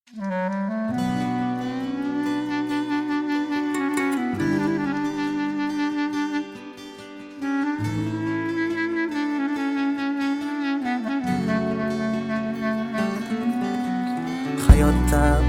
Hayotda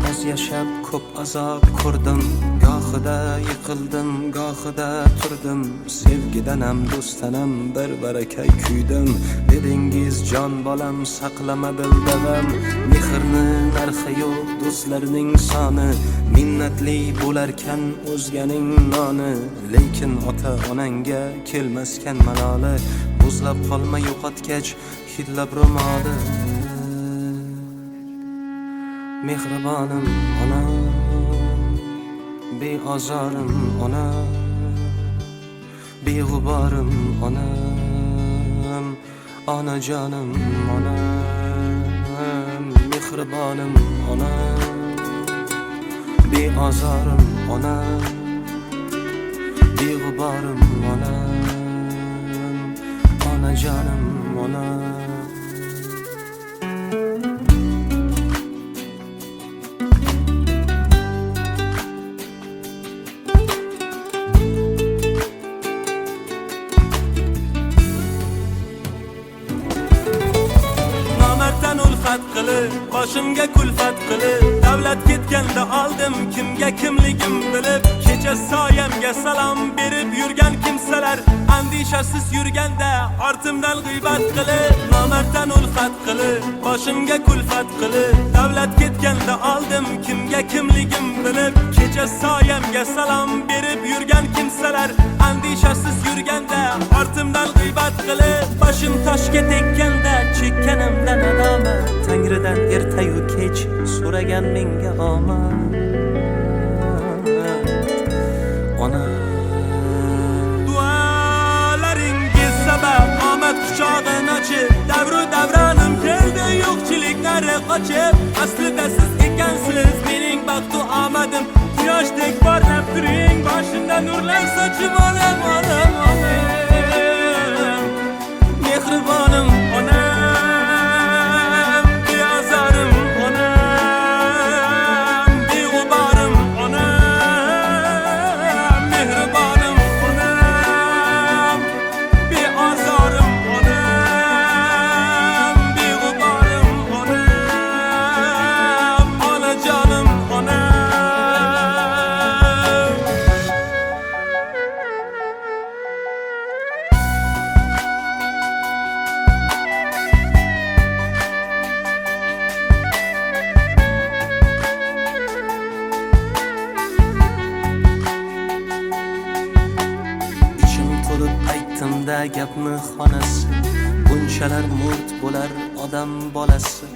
oz yashab ko'p azob ko'rdim, gohida yiqildim, gohida turdim. Sevgidanam do'stanam bir barakay kuydim. Dedingiz jon bolam saqlama dildavam. Mehrni narxi yo'q do'stlarning soni, minnatli bo'larkan o'zganing noni. Lekin ota onangga kelmaskan maloli, buzlab qolma yo'qotgach hidlab ro'moli. Mehribonim onam, beozorim onam, beg'uborim onam, onajonim onam. Mehribonim onam, beozorim onam, beg'uborim onam, onajonim onam. Boshimga kulfat qilib, davlat ketganda oldim kimga kimligim bilib. Kecha soyamga salom berib yurgan kimsalar, andishasiz yurganda ortimdan g'iybat qilib. Nomarddan ulfat qilib, boshimga kulfat qilib, davlat ketganda oldim kimga kimligim bilib. Kecha soyamga salom berib yurgan kimsalar, andishasiz yurganda ortimdan g'iybat qilib. Boshim toshga tekkanda chekkanimdan nadomat, Tangridan ertayu kech so'ragan menga omad. Ona dualaringiz sabab omad quchog'ini ochib, davru davronim keldi yo'qchiliklari qochib. Aslida siz ekansiz mening baxtu omadim, quyoshdek porlab turing, boshimda nurlar sochib onam, onam, onam. Mehribonim onam, gapni xonasi, bunchalar murt bo'lar odam bolasi.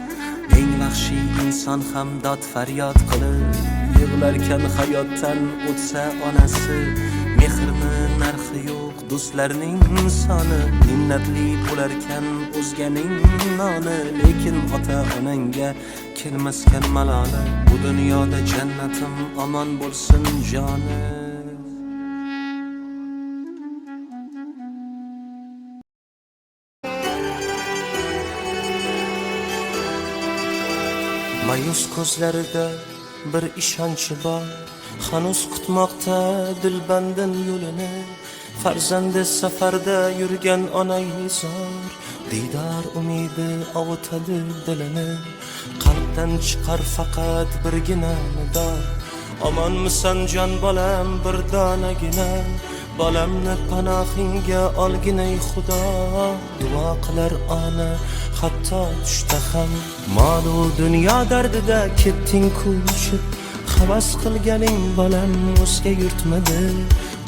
Eng vahshiy inson ham dod faryod qilib, yig'larkan hayotdan o'tsa onasi. Mehrni narxi yo'q do'stlarning soni, minnatli bo'larkan o'zganing noni. Lekin ota onangga kelmaskan maloli, bu dunyoda jannatim omon bo'lsin joni. Mayus ko'zlarida bir ishonchi bor, hanuz kutmoqda dilbandin yo'lini. Farzandi safarda yurgan onay zor, diydor umidi ovutadi dilini. Qalbdan chiqar faqat birgina nido, omonmisan jon bolam bir donagina. Bolamni panohingga olginay Xudo, duo qilar ona hatto tushda ham. Mol-u dunyo dardida ketding ko'chib, havas qilganing bolam o'zga yurtmadi.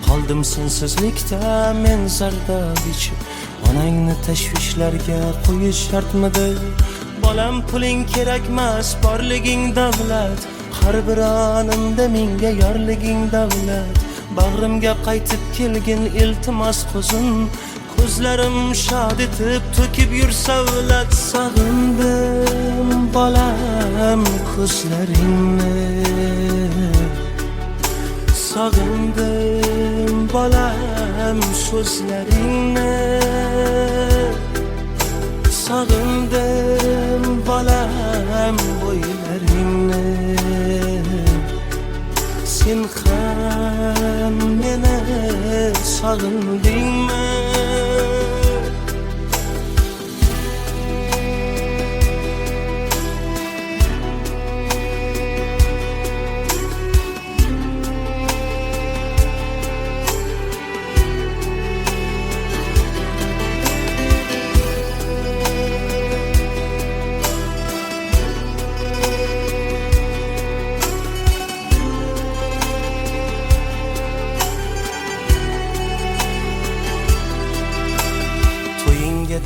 Qoldim sensizlikda men zardob ichib, onangni tashvishlarga qo'yish shartmidi? Bolam puling kerakmas, borliging davlat, har bir onimda menga yorliging davlat. Bag'rimga qaytib kelgin iltimos ko'zim, ko'zlarim shod etib to'kib yur savlat. Sog'indim bolam ko'zlaringni, sog'indim bolam so'zlaringni, sog'indim bolam bo'ylaringni. sog'indingmi?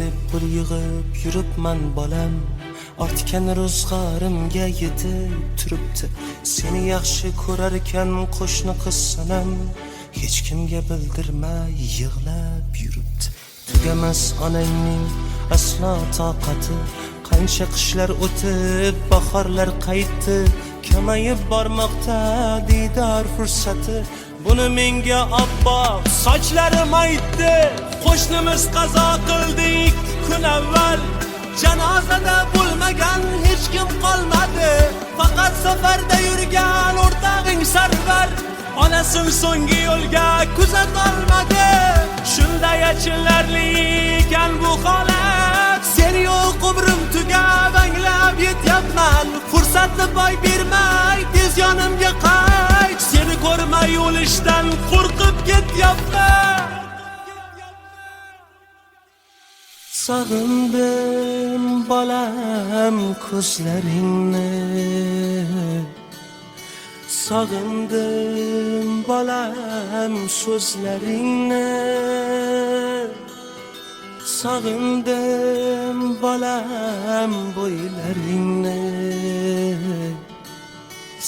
deb bir yig'ib yuribman bolam, ortgan ro'zg'orimga yetib turibdi. Seni yaxshi ko'rar ekan qo'shni qiz sanam, hech kimga bildirmay yig'lab yuribdi. Tugamas onangning aslo toqati, qancha qishlar o'tib bahorlar qaytdi, kamayib bormoqda diydor fursati. Buni menga oppoq sochlarim aytdi. Qo'shnimiz qazo qildi 2 kun avval, janozada bo'lmagan hech kim qolmadi. Faqat safarda yurgan o'rtog'ing Sarvar onasin so'nggi yo'lga kuzatolmadi. Shunday achinarli ekan bu holat, seni yo'q umrim tugab anglab yetyapman. Fursatni boy bermay tez yonimga qayt, seni ko'rmay o'lishdan qo'rqib ketyapman. Sog'indim bolam ko'zlaringni, sog'indim bolam so'zlaringni, sog'indim bolam bo'ylaringni.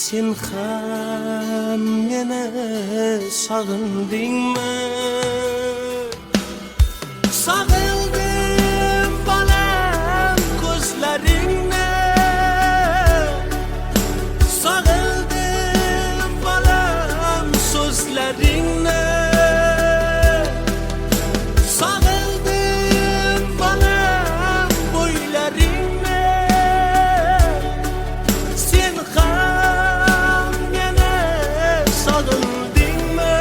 Sen ham meni sog'indingmi? Sog'indim bolam ko'zlaringni, sog'indim bolam so'zlaringni, sog'indim bolam bo'ylaringni. Sen ham meni sog'indingmi?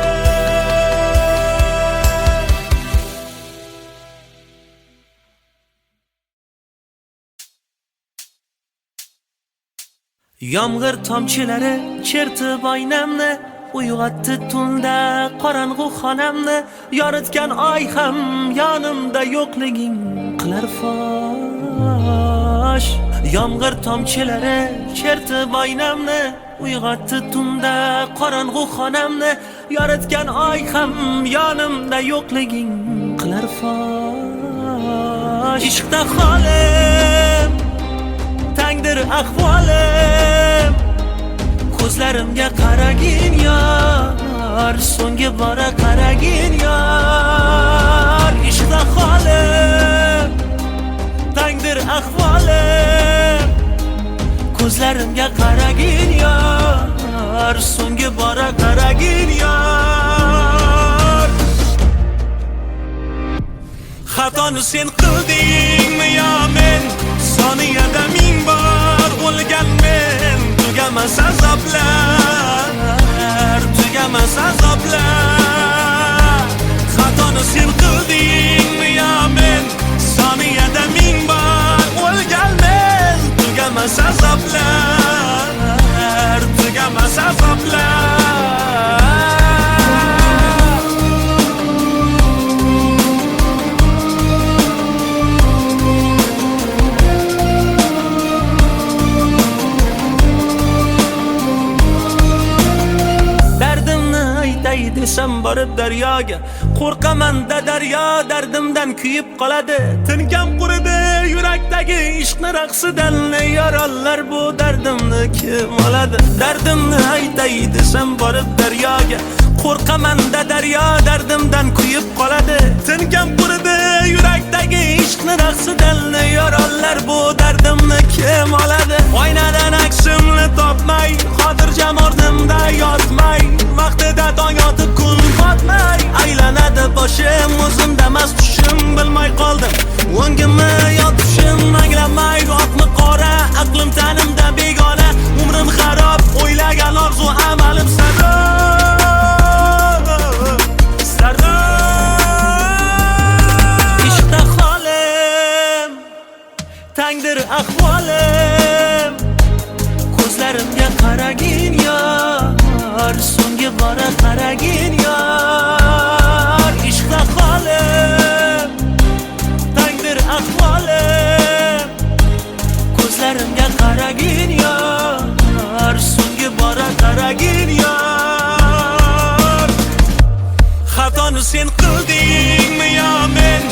Yomg'ir tomchilari chertib oynamni, uyg'otdi tunda qorong'u xonamni. Yoritgan oy ham yonimda yo'qliging qilar fosh. Yomg'ir tomchilari chertib oynamni, uyg'otdi tunda qorong'u xonamni. Yoritgan oy ham yonimda yo'qliging qilar fosh. Ishqda holim tangdir ahvolim, ko'zlarimga qaragin yor, so'nggi bora qaragin yor. Ishqda holim tangdir ahvolim, ko'zlarimga qaragin yor, so'nggi bora qaragin yor. Xatoni sen qildingmi yo men? Soniyada 1000 bor o'lgan men. Tugamas azoblar, tugamas azoblar. Xatoni sen qildingmi yo men? Soniyada 1000 bor o'lgan men. Tugamas azoblar, tugamas azoblar. Desam borib daryoga, qo'rqaman-da daryo dardimdan kuyib qoladi. Tinkam quridi yurakdagi ishqni raqsidan, yorollar bu dardimni kim oladi? Dardimni aytay desam borib daryoga, qo'rqaman-da daryo dardimdan kuyib qoladi. Tinkam quridi yurakdagi ishqni raqsidan, yorollar bu dardimni kim oladi? Oynadan aksimni topmay, xotirjam o'rnimda yotmay, vaqtida tong yotib kun botmay, aylanadi boshim, o'zimdamas tushim, bilmay qoldim o'ngimni yo tushim. Anglamay rostmi qora, aqlim tanimda begona, umrim xarob, o'ylagan orzu amalim sarob, sarob. sen qildingmi yo men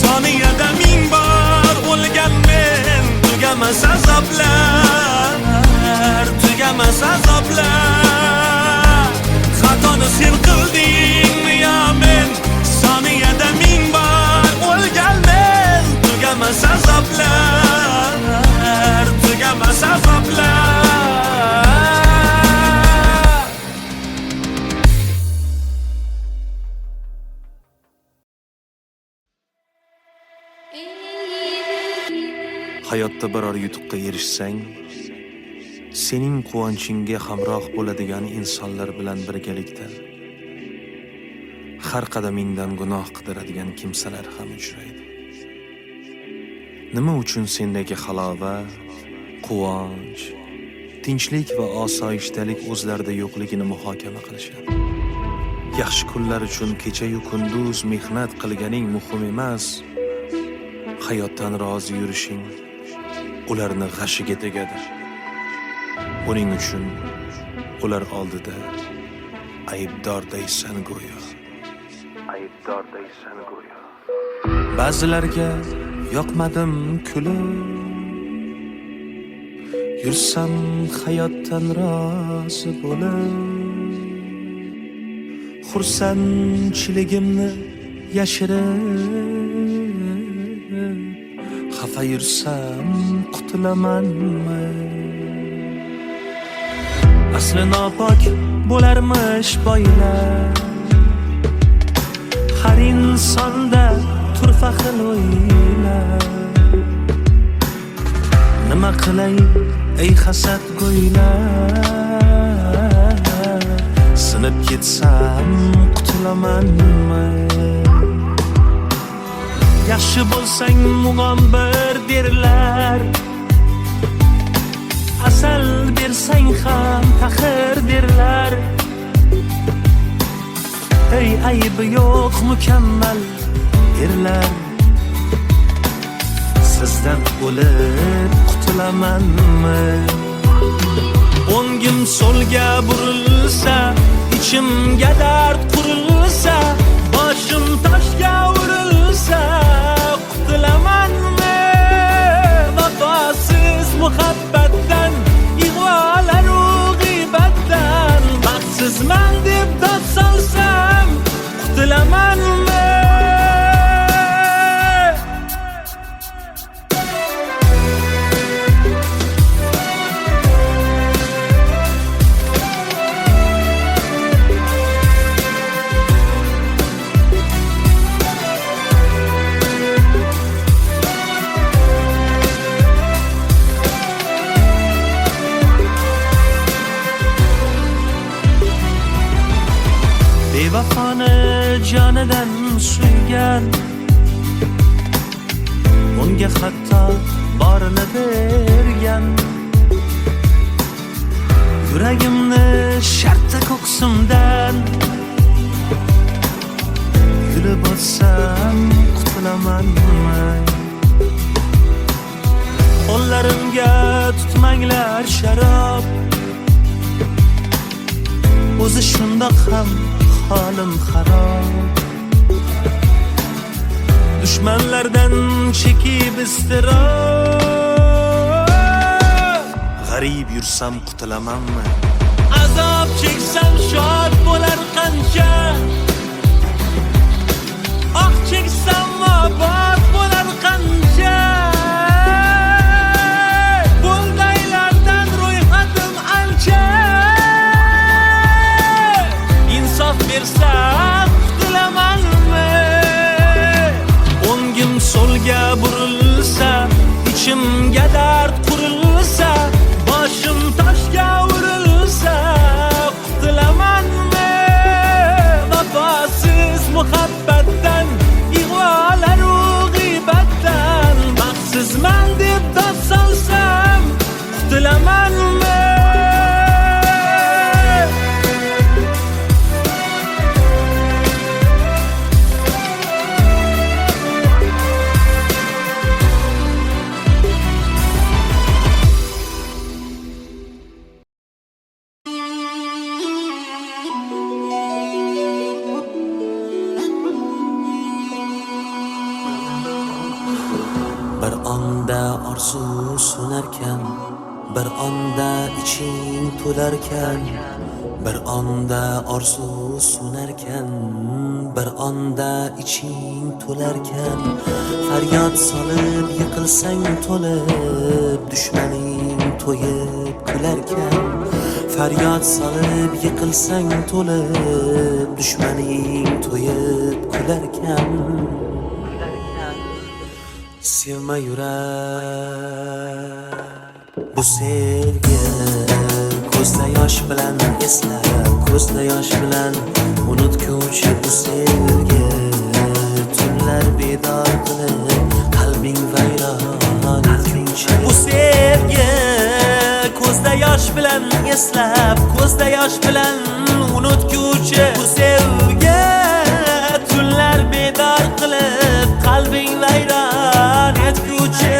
soniyada ming bor o'lgan men tugamas azoblar tugamas azoblar xatoni sen qildingmi yo men soniyada ming bor o'lgan men tugamas azoblar tugamas azoblar hayotda biror yutuqqa erishsang, sening quvonchingga hamroh bo'ladigan insonlar bilan birgalikda har qadamingdan gunoh qidiradigan kimsalar ham uchraydi. Nima uchun sendagi halovat, quvonch, tinchlik va osoyishtalik o'zlarida yo'qligini muhokama qilishadi. Yaxshi kunlar uchun kecha-yu kunduz mehnat qilganing muhim emas, hayotdan rozi yurishing ularni g'ashiga tegadi. Buning uchun ular oldida aybdordaysan go'yo. Aybdordaysan go'yo. Ba'zilarga yoqmadim kulib, yursam hayotdan rozi bo'lib, xursandchiligimni yashirib, xafa yursam qutulamanmi? Asli nopok bo'larmish boylar, har insonda turfa xil o'ylar. Nima qilay ey hasad go'ylar, sinib ketsam qutulamanmi? Yaxshi bo'lsang mug'ombir derlar, asal bersang ham taxir derlar. Ey aybi yo'q mukammal erlar, sizdan o'lib qutulamanmi? O'ngim so'lga burilsa, ichimga dard qurilsa, boshim toshga urilsa, qutulamanmi? Vafosiz muhabbatdan, ig'volar-u g'iybatdan, baxtsizman deb dod solsam, qutulamanmi? Bevafoni jonidan suygan, unga hatto borini bergan. Yuragimni shartta ko'ksimdan yulib o'tsam qutulamanmi? Qo'llarimga tutmanglar sharob, o'zi shundoq ham holim xarob. Dushmanlardan chekib iztirob, g'arib yursam qutulamanmi? Azob cheksam shod bo'lar qancha, oh cheksam obod bo'lar qancha. Bo'ldaylardan ro'yxatim ancha, insof bersa qutulamanmi? O'ngim so'lga burilsa, ichimga dard qurilsa, boshim toshga urilsa, qutulamanmi? Vafosiz muhabbatdan, ig'volar-u orzu so'narkan, bir onda iching to'larkan, bir onda orzu so'narkan, bir onda iching to'larkan, faryod solib yiqilsang to'lib, dushmaning to'yib kularkan, faryod solib yiqilsang to'lib, dushmaning to'yib kularkan. Sevma yurak bu sevgi, ko'zda yosh bilan eslab, ko'zda yosh bilan unutguvchi bu sevgi, tunlar bedor qilib qalbing vayron etguncha. Bu sevgi ko'zda yosh bilan eslab, ko'zda yosh bilan unutguvchi bu sevgi, tunlar bedor qilib qalbing vayron etguvchi.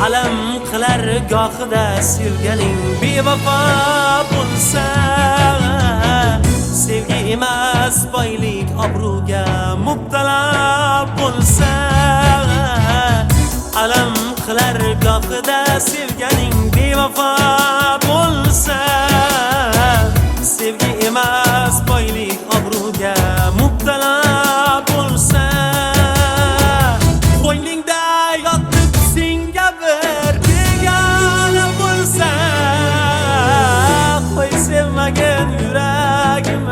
Alam qilar gohida sevganing bevafo bo'lsa, sevgi emas boylik obro'ga mubtalo bo'lsa. Alam qilar gohida sevganing bevafo bo'lsa, sevgi emas boylik obro'ga mubtalo bo'lsa. Qo'yningda yotib senga bir begona bo'lsa, qo'y sevmagin yuragim,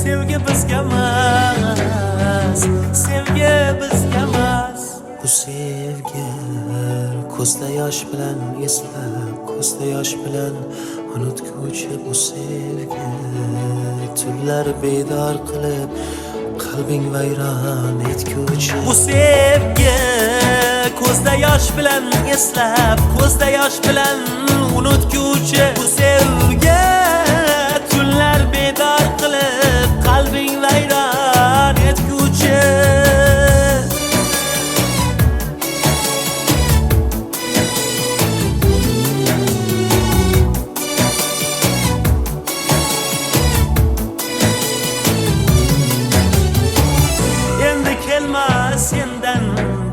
sevgi bizga emas, sevgi bizga emas. Bu sevgi ko'zda yosh bilan eslab, ko'zda yosh bilan unutguvchi bu sevgi, tunlar bedor qilib qalbing vayron etguvchi. Bu sevgi ko'zda yosh bilan eslab, ko'zda yosh bilan unutguvchi bu sevgi, tunlar bedor qilib qalbing vayron etguvchi. Sendan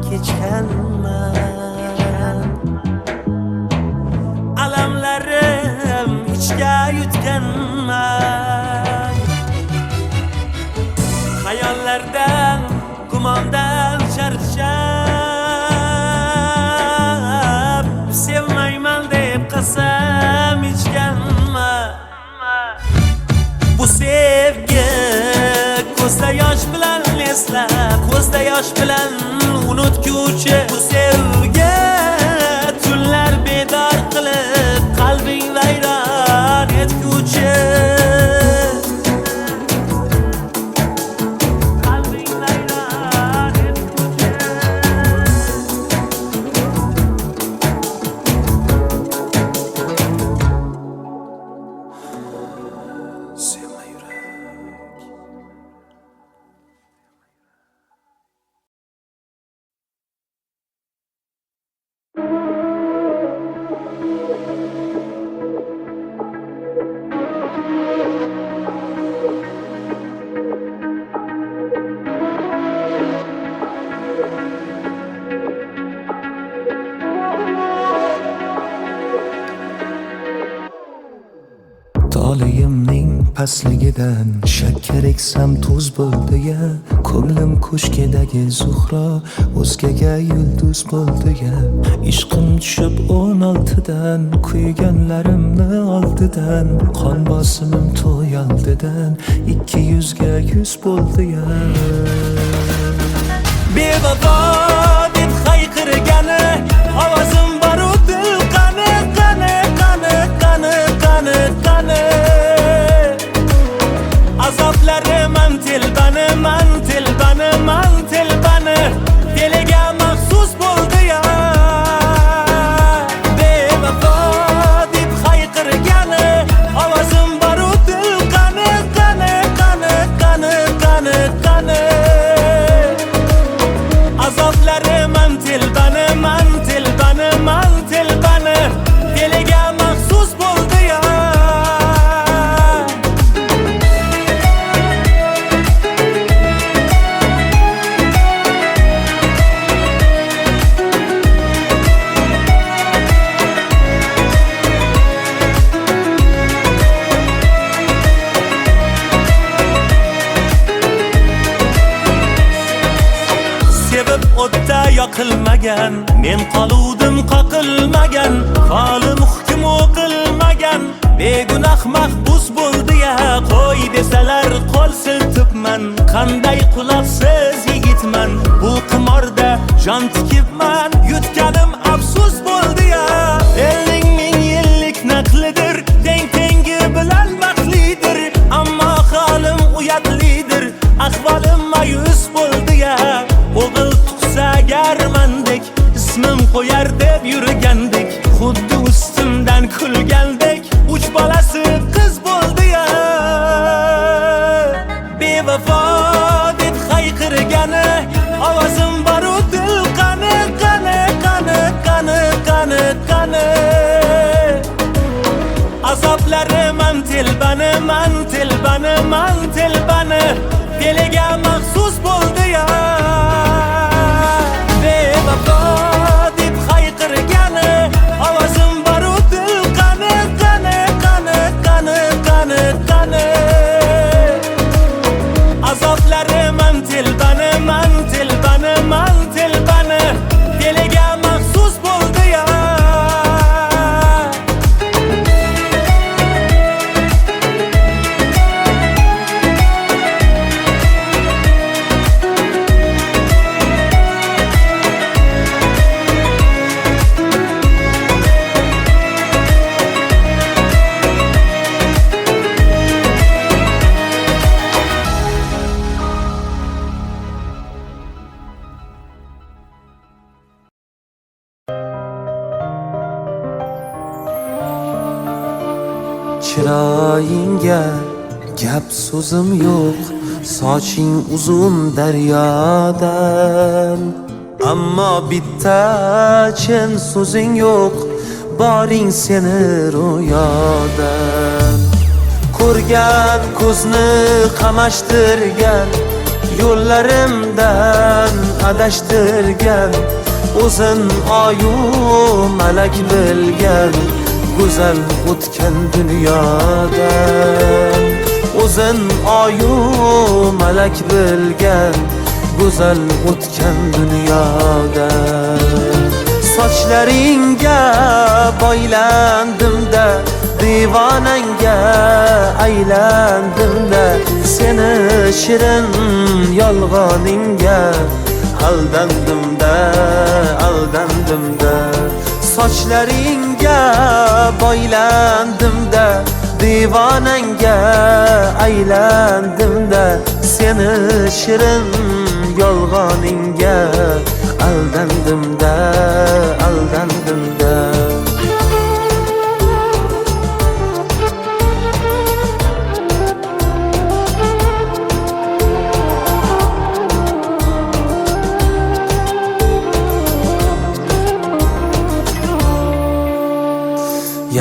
kechganman, alamlarim ichga yutganman, xayollardan, gumondan charchab, sevmayman deb qasam ichganman. Bu sevgi ko'zda yosh bilan eslab, ko'zda yosh bilan unutguvchi bu sevgi, tunlar bedor qilib qalbing vayron etguvchi. Qalbing vayron etguvchi. Sevma yurak. Tolayimning pastligidan shakkar eksam tuz bo'ldi-ya, ko'nglim ko'shkidagi zuhro o'zgaga yulduz bo'ldi-ya. Ishqim tushib 16dan, kuyganlarimni oldidan, qon bosimim to'y oldidan 200 ga 100 bo'ldi-ya. Bevafo deb hayqirgani ovozim boru dil qani, qani, qani, qani, qani, qani. Azoblari man telbani, man telbani, man telbani, diliga maxsus bo'ldi-ya. Bevafo deb hayqirgani ovozim boru dil qani, qani, qani, qani, qani, qani. Azoblar o'tmagan, men qoluvdim qoqilmagan, qolim hukm o'qilmagan, begunoh mahbus bo'ldi-ya, qo'y desalar qo'l siltibman, qanday quloqsiz yigitman, bu qimorda jon tikibman, yutganim afsus bo'ldi-ya. Elning ming yillik naqlidir, tengi bilan baxtlidir, ammo holim uyatlidir, ahvolim mayus bo'ldi-ya. O'g'il tug'sa agar mandek, ismim qo'yar deb yurgandik, xuddi ustimdan kulgandek, 3 bolasi qiz bo'ldi-ya. Bevafo deb hayqirgani, ovozim bor-u dil qani, qani, qani, qani, qani, qani. Azoblariman telbani, man telbani, man telbani, diliga maxsus bo'ldi-ya. Bevafo deb hayqirgani, ovozim bor-u dil qani, qani, qani, qani, qani, qani. Azoblariman telbani, man telbani, man telbani, diliga maxsus bo'ldi-ya. Chiroyingga gap so'zim yo'q, soching uzun daryodan, ammo bitta chin so'zing yo'q, boring seni ro'yodan. Ko'rgan ko'zni qamashtirgan, yo'llarimdan adashtirgan, o'zin oyu malak bilgan, go'zal o'tgan dunyodan. O'zin oyu malak bilgan, go'zal o'tgan dunyodan. Sochlaringga boylandim-da, divonangga aylandim-da, seni shirin yolg'oningga aldandim-da, aldandim-da. Sochlaringga boylandim-da, divonangga aylandim-da, seni shirin yolg'oningga aldandim-da, aldandim-da.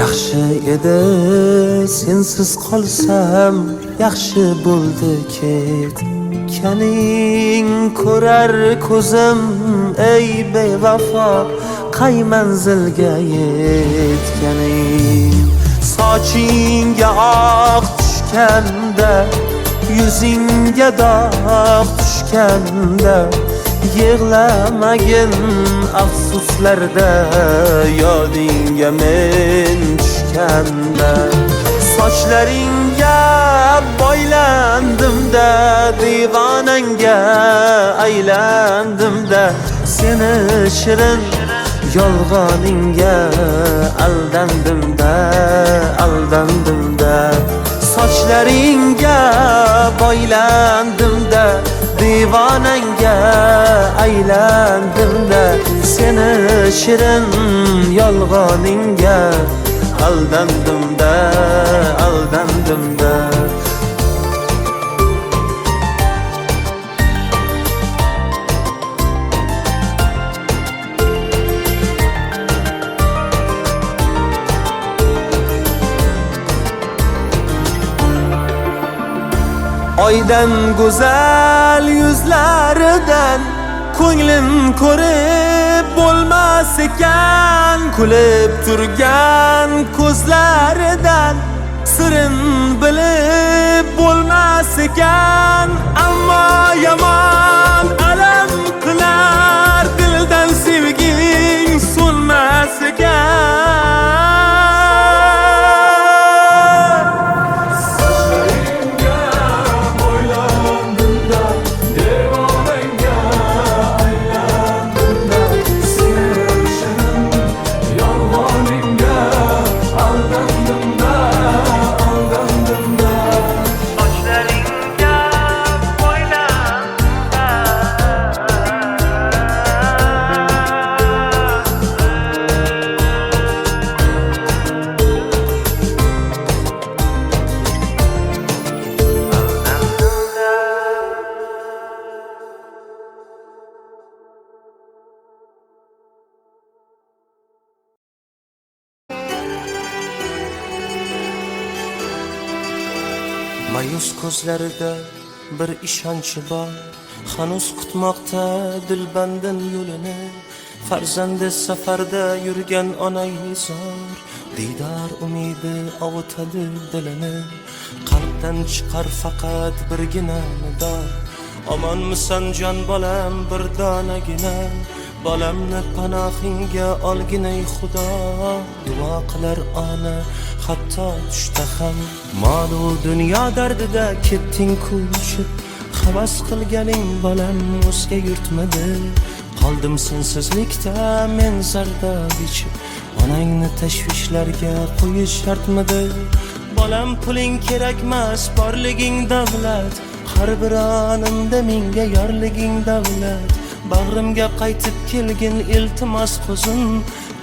Yaxshi edi sensiz qolsam, yaxshi bo'ldi ketganing. Ko'rar ko'zim ey bevafo, qay manzilga yetganing. Sochingga oq tushganda, yuzingga dog' tushganda, yig'lamagin afsuslarda, yodingga men tushganda. Sochlaringga boylandim-da, divonangga aylandim-da, seni shirin yolg'oningga aldandim-da, aldandim-da. Sochlaringga boylandim-da, divonangga aylandim-da, seni shirin yolg'oningga aldandim-da, aldandim-da. Oydan go'zal yuzlaridan ko'nglim ko'rib bo'lmas ekan, kulib turgan ko'zlaridan sirin bilib bo'lmas ekan. Ammo yomon alam qilar, dildan sevgi bo'lmas ekan. Sochlaringga Mayus ko'zlarida bir ishonchi bor, hanuz kutmoqda dilbandin yo'lini. Farzandi safarda yurgan onay zor, diydor umidi ovutadi dilini. Qalbdan chiqar faqat birgina nido, omonmisan jon bolam bir donagina. Bolamni panohingga olginay Xudo, duo qilar ona hatto tushda ham. Mol-u dunyo dardida ketding ko'chib, havas qilganing bolam o'zga yurtmadi. Qoldim sensizlikda men zardob ichib, onangni tashvishlarga qo'yish shartmidi? Bolam puling kerakmas, borliging davlat, har bir onimda menga yorliging davlat. Bag'rimga qaytib kelgin iltimos ko'zim,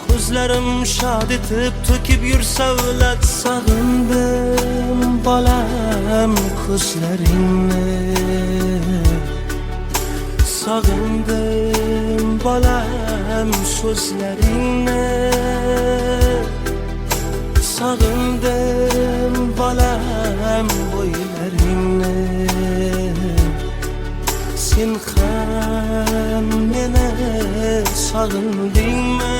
ko'zlarim shod etib to'kib yur savlat. Sog'indim bolam ko'zlaringni, sog'indim bolam so'zlaringni, sog'indim bolam bo'ylaringni. Sen ham meni sog'indingmi?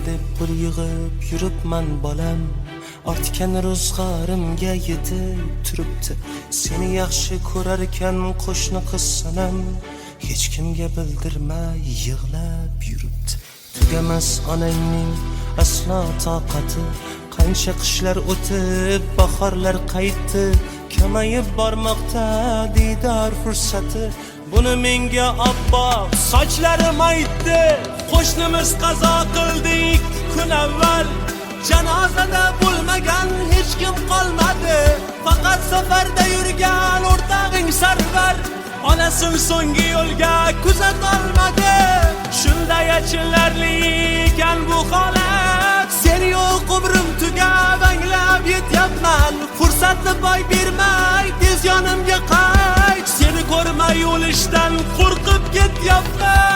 deb pul yig'ib yuribman bolam, ortgan ro'zg'orimga yetib turibdi. Seni yaxshi ko'rar ekan qo'shni qiz sanam, hech kimga bildirmay yig'lab yuribdi. Tugamas onangning aslo toqati, qancha qishlar o'tib bahorlar qaytdi. Kamayib bormoqda diydor fursati, buni menga obboq sochlarim aytdi. Qo'shnimiz qazo qildi 2 kun avval, janozada bo'lmagan hech kim qolmadi. Faqat safarda yurgan o'rtog'ing Sarvar, onasin so'nggi yo'lga kuzatolmadi. Shunday achinarli ekan bu holat, sen yo'q umrim tugab anglab yetyapman. Fursatni boy bermay tez yonimga qayt, seni ko'rmay o'lishdan qo'rqib ketyapman.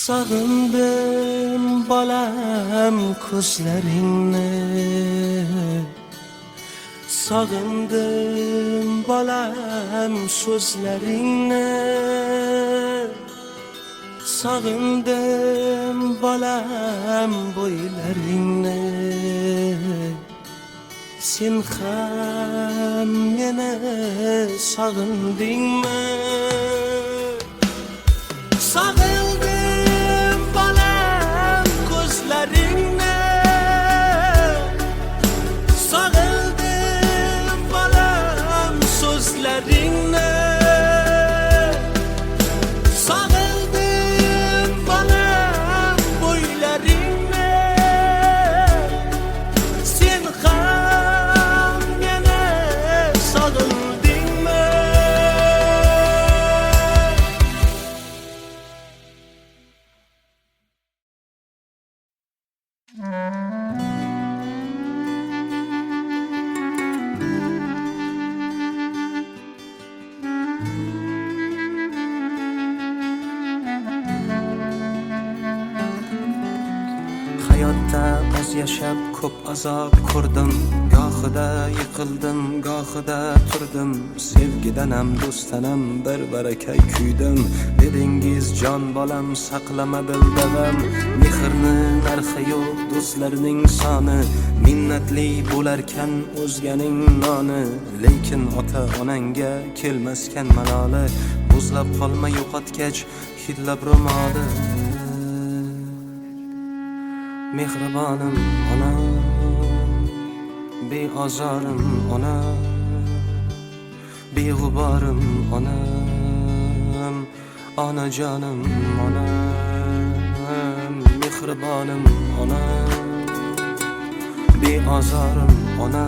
Sog'indim bolam ko'zlaringni, sog'indim bolam so'zlaringni, sog'indim bolam bo'ylaringni. Sen ham meni sog'indingmi? Sog'indim bolam ko'zlaringni, sog'indim bolam so'zlaringni, sog'indim bolam bo'ylaringni. Sen ham meni sog'indingmi? hayotda oz yashab ko'p azob ko'rdim. Gohida yiqildim, gohida turdim. Sevgidanam, do'stanam bir barakay kuydim. Dedingiz jon bolam saqlama dildavam. Mehrni narxi yo'q, do'stlarning soni. Minnatli bo'larkan o'zganing noni. Lekin ota onangga kelmaskan maloli. Buzlab qolma yo'qotgach hidlab ro'moli. Mehribonim ona, beozorim ona, beg'uborim onam, onajonim onam. Mehribonim ona, beozorim ona,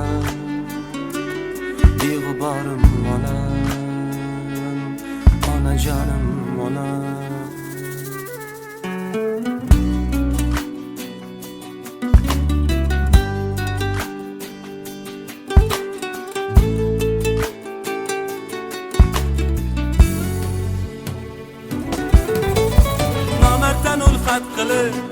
beg'uborim onam, onajonim onam.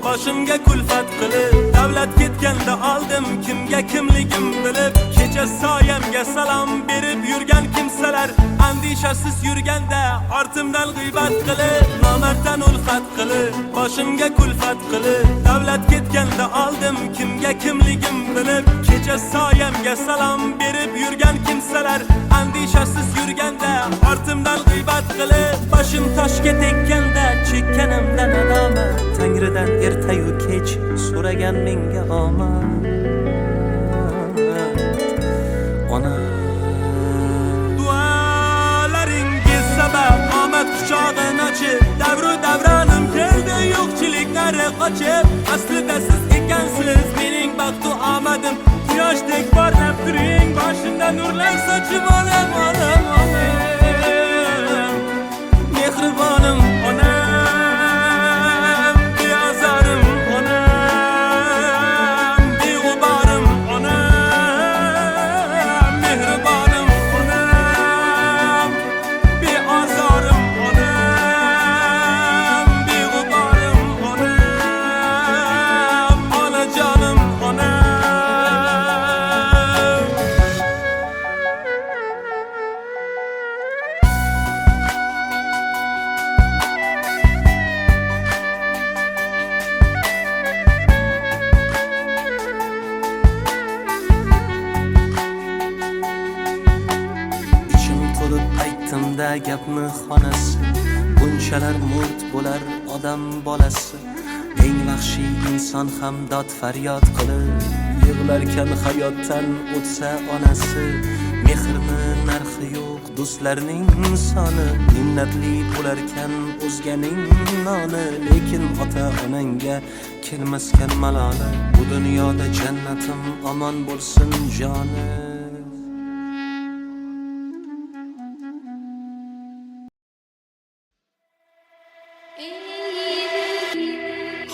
Boshimga kulfat qilib davlat ketganda oldim kimga kimligim bilib. Kecha soyamga salom berib yurgan kimsalar andishasiz yurganda ortimdan g'iybat qilib. Nomarddan ulfat qilib boshimga kulfat qilib davlat ketganda oldim kimga kimligim bilib. Kecha soyamga salom berib yurgan kimsalar andishasiz yurganda ortimdan g'iybat qilib. Boshim toshga tekkanda chekkanimdan nadomat, Tangridan ertayu kech so'ragan menga omad. Ona dualaringiz sabab omad quchog'ini ochib, davru davronim keldi yo'qchiliklari qochib. Aslida siz ekansiz mening baxtu omadim. Quyoshdek porlab turing, boshimda nurlar sochib onam, onam, onam. Mehribonim onam, gapni xonasi. Bunchalar murt bo'lar odam bolasi. Eng vahshiy inson ham dod faryod qilib yig'larkan hayotdan o'tsa onasi. Mehrni narxi yo'q, do'stlarning soni. Minnatli bo'larkan o'zganing noni. Lekin ota onangga kelmaskan maloli. Bu dunyoda jannatim omon bo'lsin joni.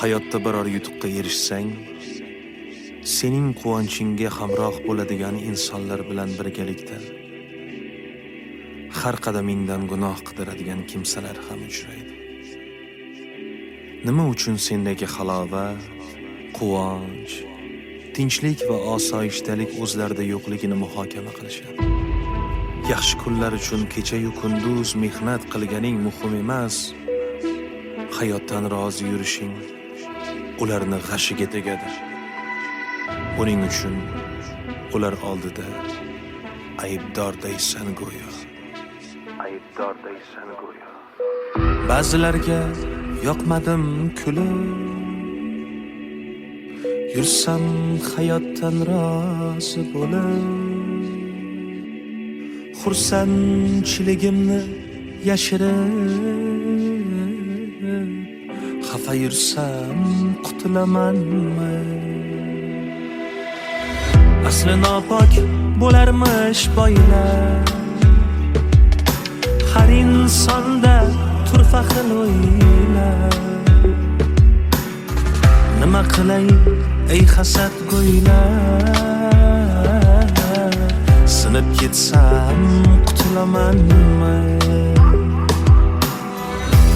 Hayotda biror yutuqqa erishsang, sening quvonchingga hamroh bo'ladigan insonlar bilan birgalikda har qadamingdan gunoh qidiradigan kimsalar ham uchraydi. Nima uchun sendagi halovat, quvonch, tinchlik va osoyishtalik o'zlarida yo'qligini muhokama qilishadi. Yaxshi kunlar uchun kecha-yu kunduz mehnat qilganing muhim emas. Hayotdan rozi yurishing ularni g'ashiga tegadi. Buning uchun ular oldida aybdordaysan go'yo. Aybdordaysan go'yo. Ba'zilarga yoqmadim kulib, yursam hayotdan rozi bo'lib. Xursandchiligimni yashirib, xafa yursam qutulamanmi? Asli nopok bo'larmish boylar, har insonda turfa xil o'ylar. Nima qilay ey hasad go'ylar, sinib ketsam qutulamanmi?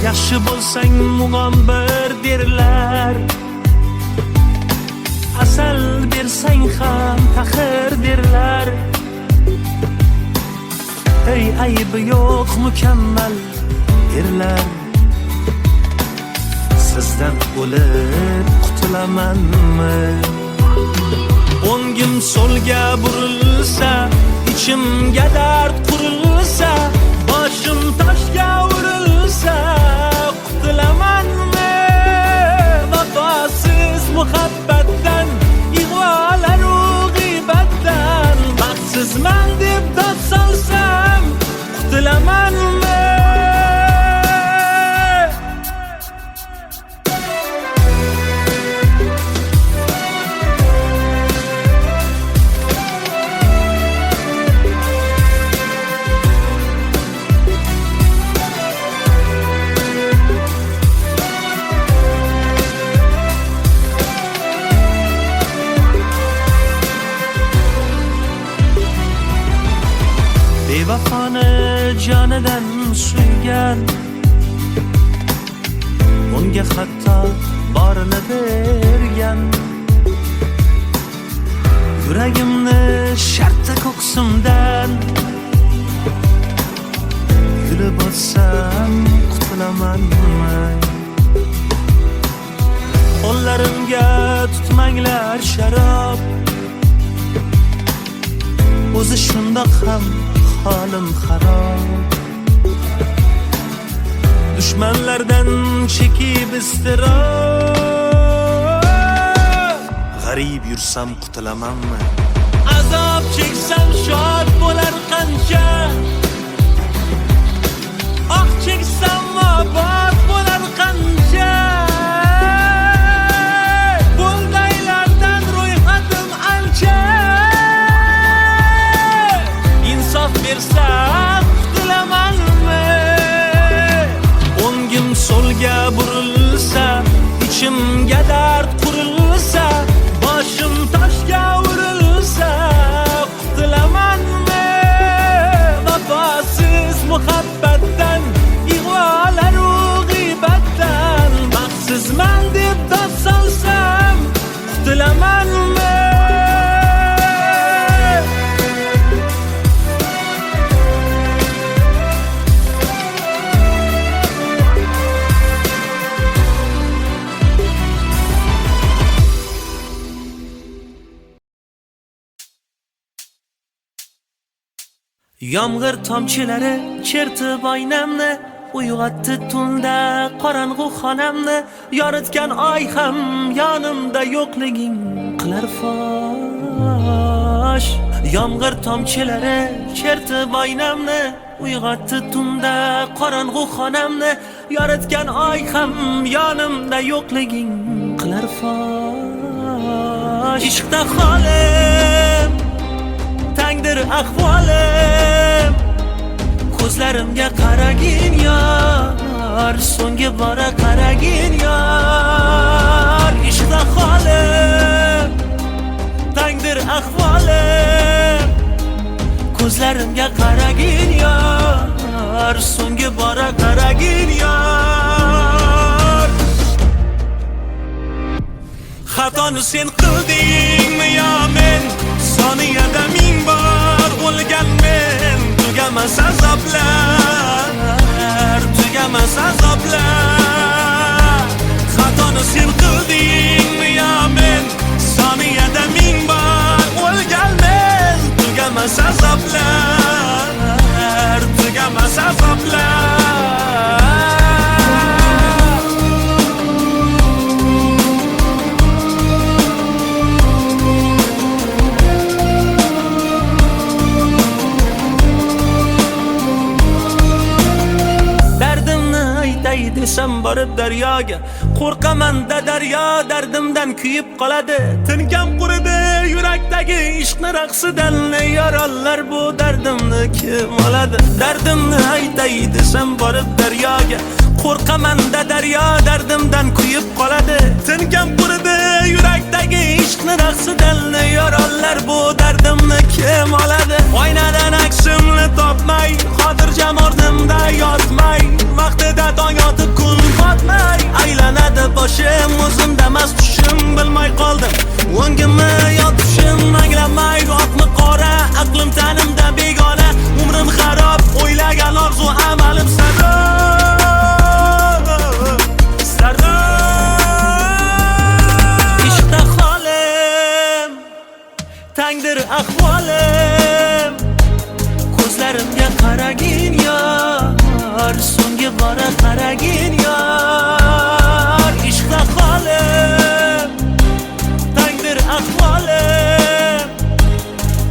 Yaxshi bo'lsang mug'ombir derlar, sal bersang ham taxir derlar. Ey aybi yo'q mukammal erlar, sizdan o'lib qutulamanmi? O'ngim so'lga burilsa, ichimga dard qurilsa, boshim toshga urilsa, qutulamanmi? Vafosiz muhabbatdan, ig'volar u g'iybatdan, baxtsizman deb dod solsam, qutulamanmi? Bevafoni jonidan suygan, unga hatto borini bergan. Yuragimni shartta ko'ksimdan yulib olsam, qutulamanmi? Qo'llarimga tutmanglar sharob, o'zi shundoq ham halim xarob. Dushmanlardan chekib iztirob, g'arib yursam qutulamanmi? Azob cheksam shod bo'lar qancha, oh cheksam obod bo'lar qancha. Bo'ldaylardan ro'yxatim ancha, insof bersa qutulamanmi? O'ngim so'lga burilsa, ichimga dard qurilsa, boshim toshga urilsa, qutulamanmi? Vafosiz muhabbatdan, ig'volar u g'iybatdan, baxtsizman deb dod solsam, qutulamanmi? Yomg'ir tomchilari chertib oynamni, uyg'otdi tunda qorong'u xonamni. Yoritgan oy ham yonimda yo'qliging qilar fosh. Yomg'ir tomchilari chertib oynamni, uyg'otdi tunda qorong'u xonamni. Yoritgan oy ham yonimda yo'qliging qilar fosh. Ishqda holim tangdir ahvolim, ko'zlarimga qaragin yor, so'nggi bora qaragin yor. Ishqda holim tangdir ahvolim, ko'zlarimga qaragin yor, so'nggi bora qaragin yor. Xatoni sen qildingmi yo men? Soniyada ming bor o'lgan men. Tugamas azoblar, tugamas azoblar. Xatoni sen qildingmi yo men? Soniyada ming bor o'lgan men. Tugamas azoblar, tugamas azoblar. Desam borib daryoga, qo'rqaman-da daryo dardimdan kuyib qoladi. Tinkam quridi yurakdagi ishqni raqsidan, yorollar bu dardimni kim oladi? Dardimni aytay desam borib daryoga, qo'rqaman-da daryo dardimdan kuyib qoladi. Tinkam quridi yurakdagi ishqni raqsidan, yorollar bu dardimni kim oladi? Oynadan aksimni topmay, xotirjam o'rnimda yotmay, vaqtida tong otib kun botmay, aylanadi boshim, o'zimdamas tushim bilmay qoldim. O'ngim tangdir ahvolim. Ko'zlarimga qaragin yor, so'nggi bora qaragin yor. Ishqda qolim, tangdir ahvolim.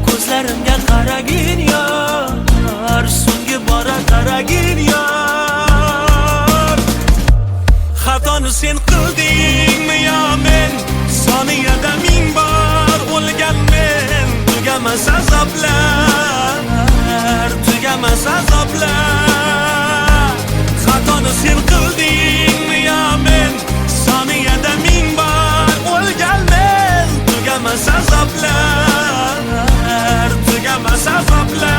Ko'zlarimga qaragin yor, so'nggi bora qaragin yor. Xatoni sen qildingmi yo men? Soniyada ming bor o'lganmen. Tugamas azoblar, tugamas azoblar. Xatoni sen qildingmi yo men? Soniyada ming bor o'lganmen. Tugamas azoblar, tugamas azoblar.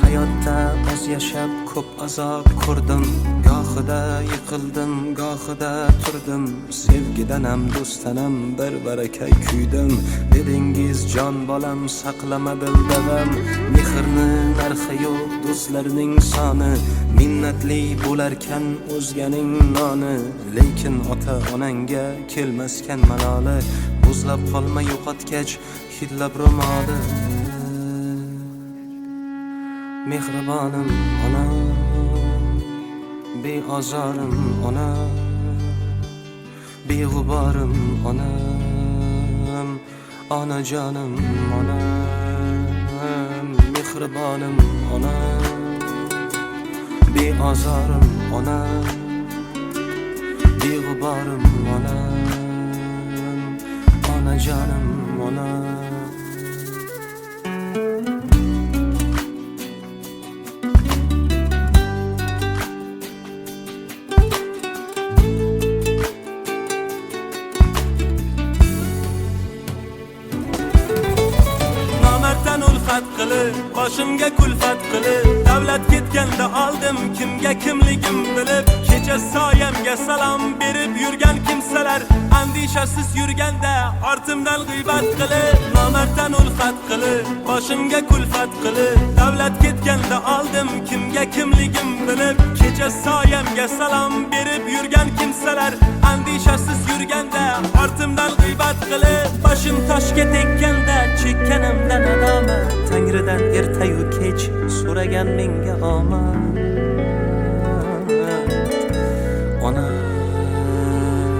Hayotda oz yashab ko'p azob ko'rdim. Gohida yiqildim, gohida turdim. Sevgidanam, do'stanam bir barakay kuydim. Dedingiz jon bolam saqlama dildavam. Mehrni narxi yo'q, do'stlarning soni. Minnatli bo'larkan o'zganing noni. Lekin ota onangga kelmaskan maloli. Buzlab qolma yo'qotgach hidlab ro'moli. Mehribonim ona, beozorim ona, beg'uborim onam, onajonim onam. Mehribonim ona, beozorim ona, beg'uborim onam, onajonim onam. Boshimga kulfat qilib, davlat ketganda oldim kimga kimligim bilib. Kecha soyamga salom berib yurgan kimsalar andishasiz yurganda ortimdan g'iybat qilib, nomarddan ulfat qilib, boshimga kulfat qilib, davlat ketganda oldim kimga kimligim bilib. Kecha soyamga salom berib yurgan kimsalar andishasiz yurganda ortimdan g'iybat qilib, boshim toshga tekkanda chekkanimdan nadomat. Tangridan ertayu kech so'ragan menga omad. Ona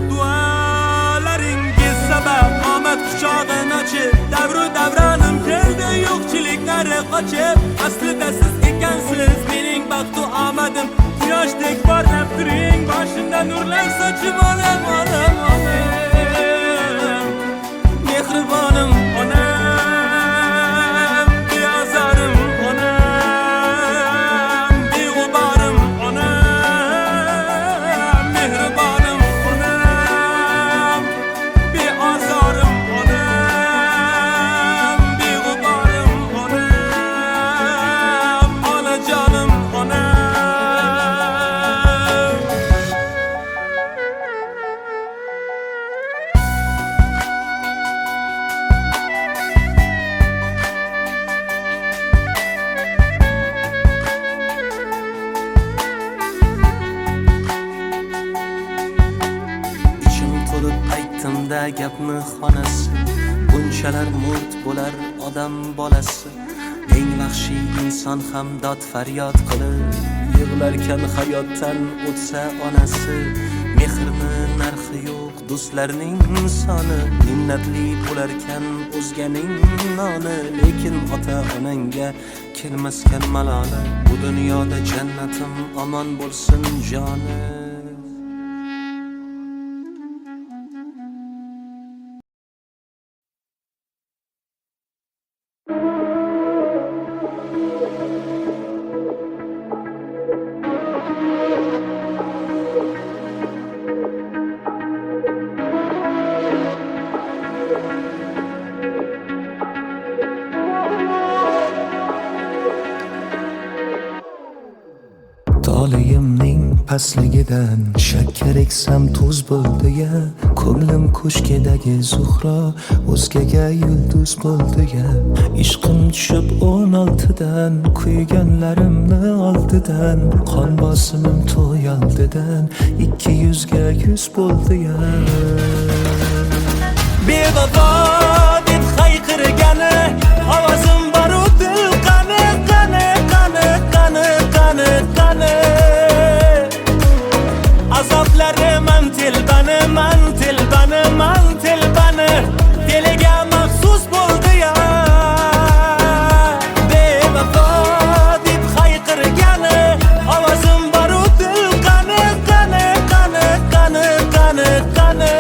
dualaringiz sabab omad quchog'ini ochib, davru davronim keldi yo'qchiliklari qochib. Aslida siz ekansiz mening baxtu omadim. Quyoshdek porlab turing, boshimda nurlar sochib olam, olam, olam. Mehribonim ona, gapni xonasi. Bunchalar murt bo'lar odam bolasi. Eng vahshiy inson ham dod faryod qilib yig'larkan hayotdan o'tsa onasi. Mehrni narxi yo'q, do'stlarning soni. Minnatli bo'larkan o'zganing noni. Lekin ota onangga kelmaskan maloli. Bu dunyoda jannatim omon bo'lsin joni. pastligidan shakkar eksam tuz bo'ldi ya, ko'nglim ko'shkidagi zuhro o'zgaga yulduz bo'ldi ya. Ishqim tushib 16dan, kuyganlarimni oldidan, qon bosimim to'yoldidan 200 ga 100 bo'ldi ya. Bevafo deb hayqirgani ovozim baru dil qani qani qani qani qani qani. Azoblarim man tilbani man tilbani man tilbani, diliga maxsus bo'ldi ya. Bevafo deb hayqirgani ovozim baru dil qani qani qani qani qani qani.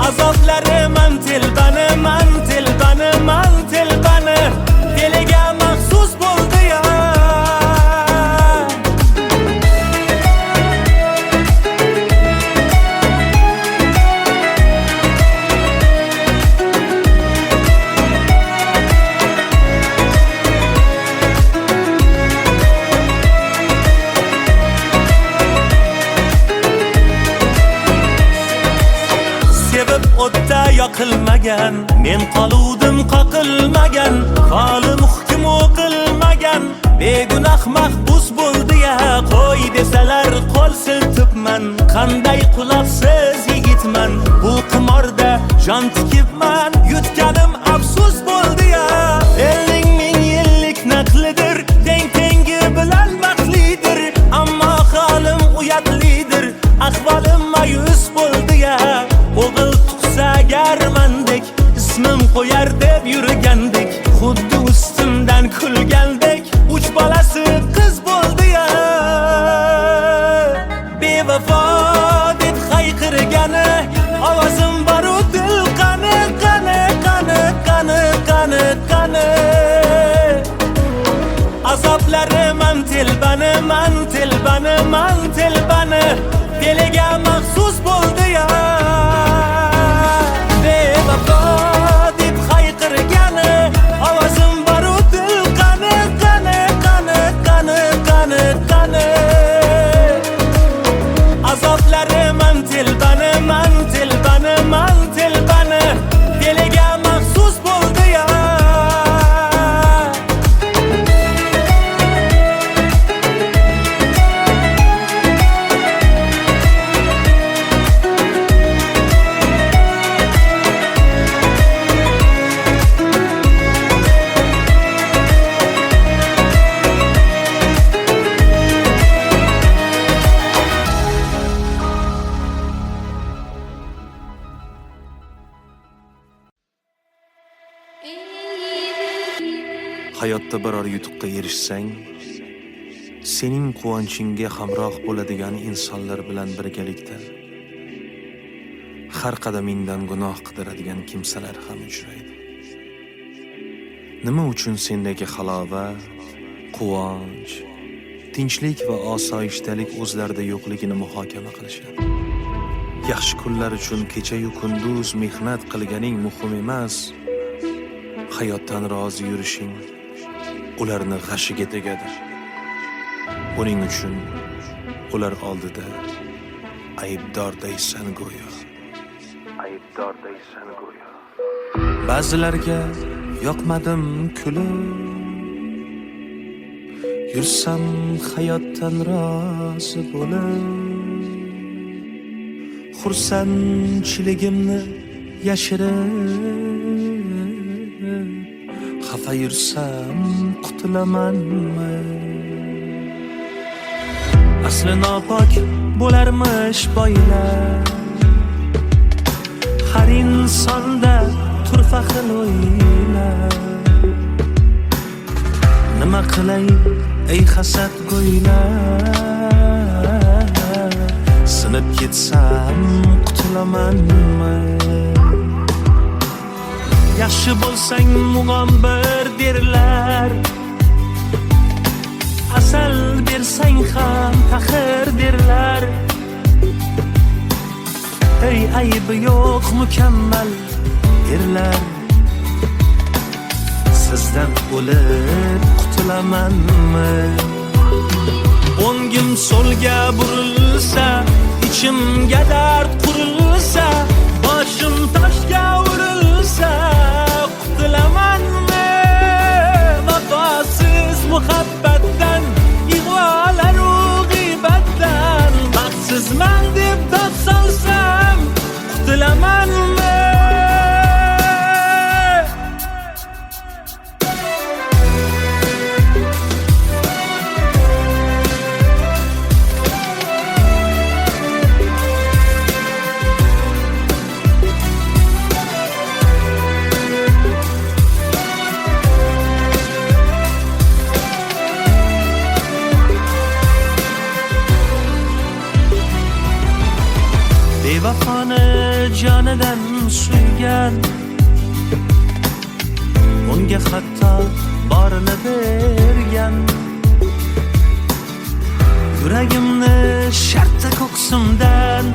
Azoblarim man tilbani man tilbani man tilbani, diliga maxsus bo'ldi ya. Sevib o'tda yoqilmagan, men qoluvdim qoqilmagan, qolim hukm o'qilmagan, begunoh mahbus bo'ldi ya. Qo'y desalar qo'l siltibman, qanday quloqsiz yigitman, bu qimorda jon tikibman, yutganim afsus bo'ldi ya. Elning ming yillik naqlidir, teng tengi bilan baxtlidir, ammo holim uyatlidir, ahvolim mayus bo'ldi ya. O'g'il tug'sa agarmandek, ismim qo'yar deb yurgandik, xuddi ustimdan kulgandek, 3 bolasi qiz bo'ldi ya. Bevafo deb hayqirgani ovozim baru dil qani qani qani qani qani qani. Azoblarim man tilbani man tilbani man tilbani, diliga maxsus bo'ldi ya. Bevafo deb hayqirgani ovozim baru dil qani qani qani qani qani qani. Azoblarim man tilbani man tilbani man tilbani, diliga maxsus bo'ldi ya. Hayotda biror yutuqqa erishsang, sening quvonchingga hamroh bo'ladigan insonlar bilan birgalikda har qadamingdan gunoh qidiradigan kimsalar ham uchraydi. Nima uchun sendagi halovat, quvonch, tinchlik va osoyishtalik o'zlarida yo'qligini muhokama qilishadi. Yaxshi kunlar uchun kecha-yu kunduz mehnat qilganing muhim emas, hayotdan rozi yurishing ularni g'ashiga tegadi. Buning uchun ular oldida aybdordaysan go'yo. Aybdordaysan go'yo. Ba'zilarga yoqmadim kulib, yursam hayotdan rozi bo'lib, xursandchiligimni yashirib, xafa yursam qutulamanmi? Asli nopok bo'larmish boylar, har insonda turfa xil o'ylar. Nima qilay ey hasad go'ylar, sinib ketsam qutulamanmi? Yaxshi bo'lsang mug'ombir derlar, asal bersang ham taxir derlar. Ey aybi yo'q mukammal erlar, sizdan o'lib qutulamanmi? 10 o'ngim so'lga burilsa, ichimga dard qurilsa, boshim toshga urilsa, qutulamanmi vafosiz muhabbatdan, ig'volaru g'iybatdan? Baxtsizman deb dod solsam, qutulamanmi? Bevafoni jonidan suygan, unga hatto borini bergan, yuragimni shartta ko'ksimdan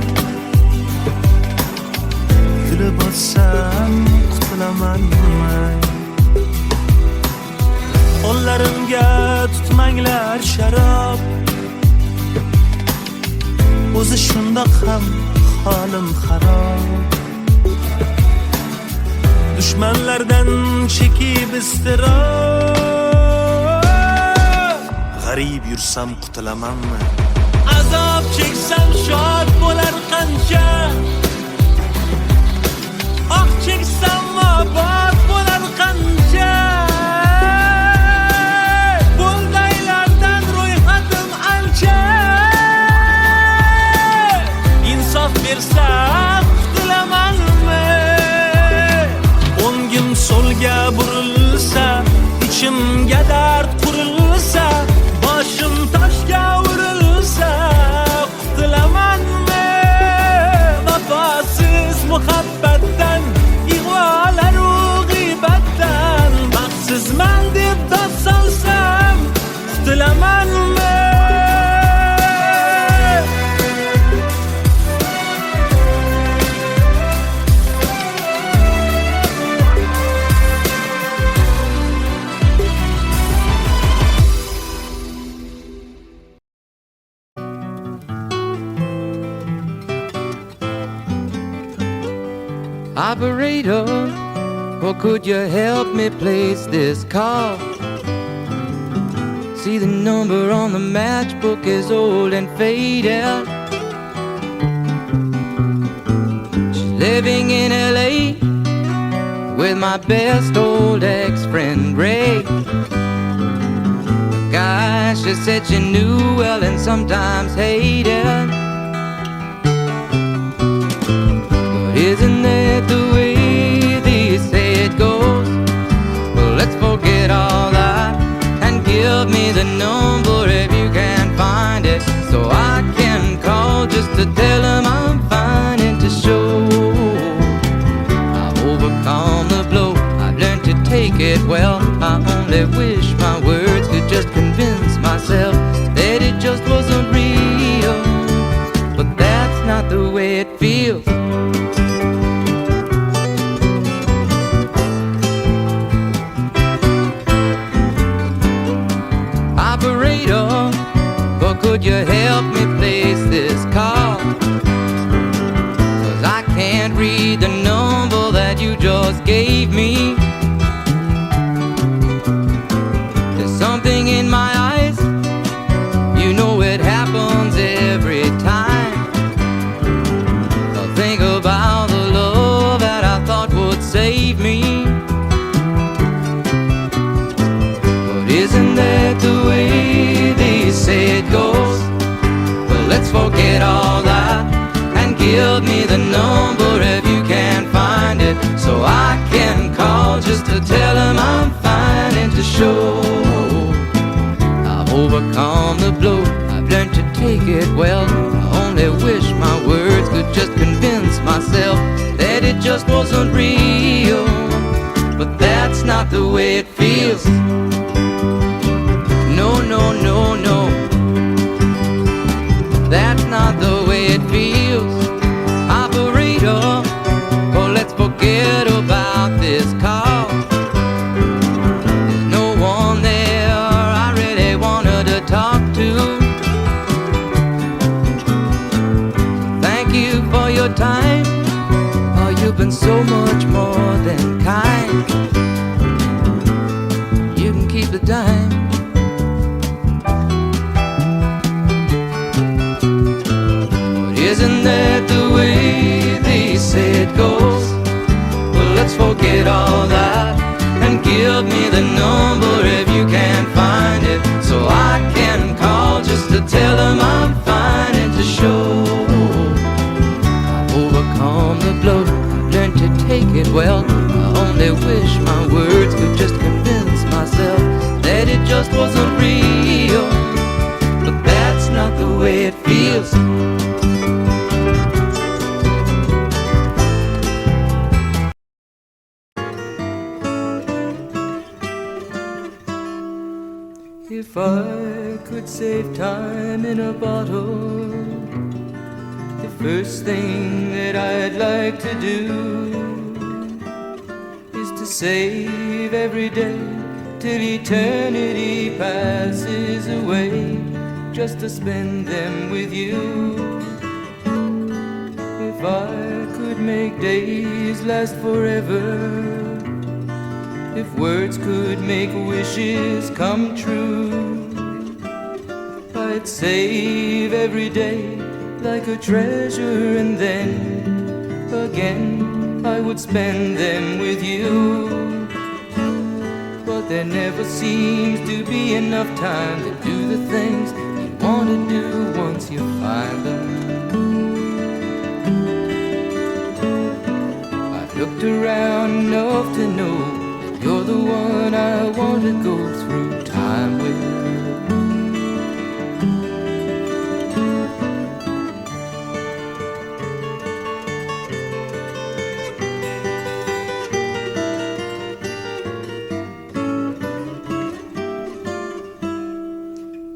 kulib o'tsam, qutulamanmi? Qo'llarimga tutmanglar sharob, o'zi shundoq ham holim xarob. Dushmanlardan chekib iztirob, g'arib yursam qutulamanmi? Azob cheksam shod bo'lar qancha, oh cheksam obod bo'lar qancha. Bundaylardan ro'yxatim ancha, insof bersa qutulamanmi? O'ngim so'lga burilsa, ichimga dard qurilsa, boshim toshga urilsa, qutulamanmi vafosiz muhabbatdan, ig'volaru g'iybatdan? Baxtsizman deb dod solsam, qutulamanmi? Operator, or could you help me place this call? See, the number on the matchbook is old and faded. She's living in LA with my best old ex-friend Ray, a guy she said she knew well and sometimes hated. Isn't that the way they say it goes? Well, let's forget all that and give me the number if you can find it, so I can call just to tell them I'm fine and to show I've overcome the blow. I've learned to take it well. I only wish my words could just convince myself that it just wasn't real, but that's not the way it feels. Operator, or could you help me place this call? 'Cause I can't read the number that you just gave me. There's something in my eyes, you know it happens every time. I think about the love that I thought would save me. Isn't that the way they say it goes? Well, let's forget all that and give me the number if you can find it, so I can call just to tell them I'm fine and to show I've overcome the blow. I've learned to take it well. I only wish my words could just convince myself that it just wasn't real, but that's not the way it feels. No, no, no, no, that's not the way it feels. Operator, oh, let's forget about this call. There's no one there I really wanted to talk to. You can keep the dime. But isn't that the way they say it goes? Well, let's forget all that and give me the number if you can't find it, so I can call just to tell them I'm fine and to show I've overcome the blow. I've learned to take it well. I only wish my words could just convince myself that it just wasn't real, but that's not the way it feels. If I could save time in a bottle, the first thing that I'd like to do is to save every day till eternity passes away, just to spend them with you. If I could make days last forever, if words could make wishes come true, I'd save every day like a treasure, and then again I would spend them with you. But there never seems to be enough time to do the things you want to do once you find them. I've looked around enough to know you're the one I want to go through time with.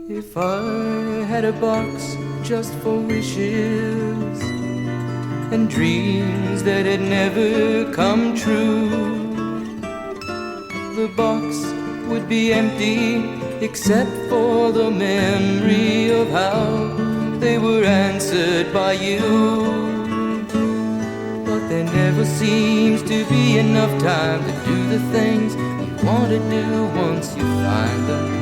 If I had a box just for wishes and dreams that had never come true, the box would be empty except for the memory of how they were answered by you. But there never seems to be enough time to do the things you want to do once you find them.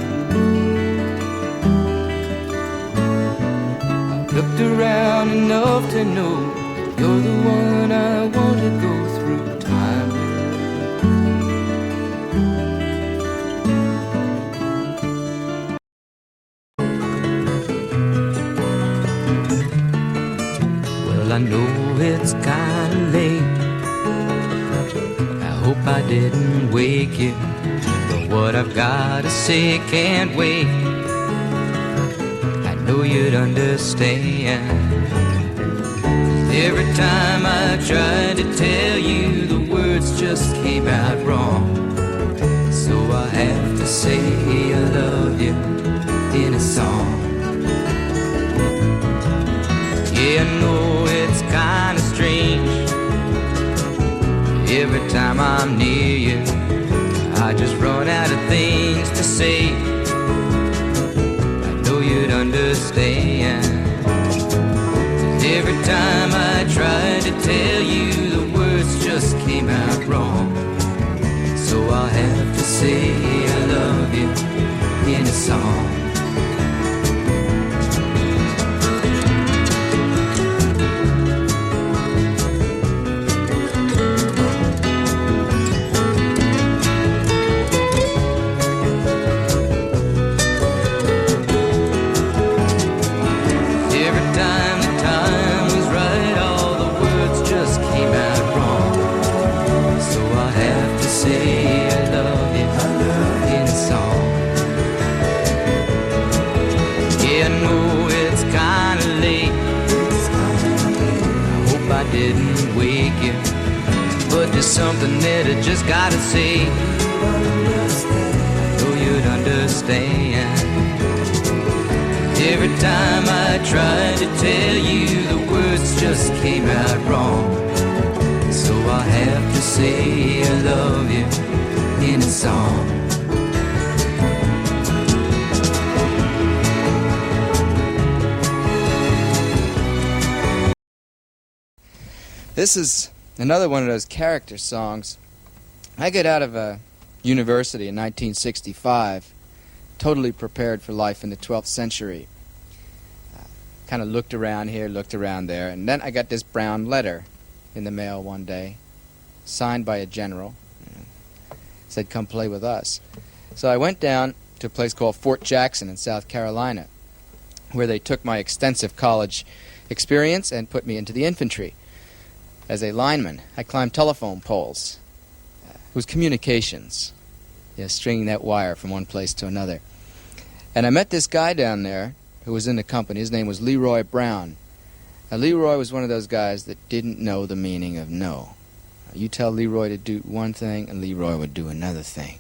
I've looked around enough to know you're the one I want to go through time with. I know it's kinda late. I hope I didn't wake you, but what I've gotta say can't wait. I know you'd understand. Every time I tried to tell you, the words just came out wrong. So I have to say I love you in a song. Yeah, I know it's kinda strange. Every time I'm near you, I just run out of things to say. I know you'd understand. 'Cause every time I tried to tell you, the words just came out wrong. So I'll have to say I love you in a song. Didn't wake you, but there's something that I just gotta say. I know you'd understand. Every time I tried to tell you, the words just came out wrong. So I have to say I love you in a song. This is another one of those character songs. I got out of university in 1965, totally prepared for life in the 12th century. Kind of looked around here, looked around there, and then I got this brown letter in the mail one day, signed by a general. Said, "Come play with us." So I went down to a place called Fort Jackson in South Carolina, where they took my extensive college experience and put me into the infantry. As a lineman, I climbed telephone poles. It was communications, stringing that wire from one place to another. And I met this guy down there who was in the company. His name was Leroy Brown. Now, Leroy was one of those guys that didn't know the meaning of no. You tell Leroy to do one thing, and Leroy would do another thing.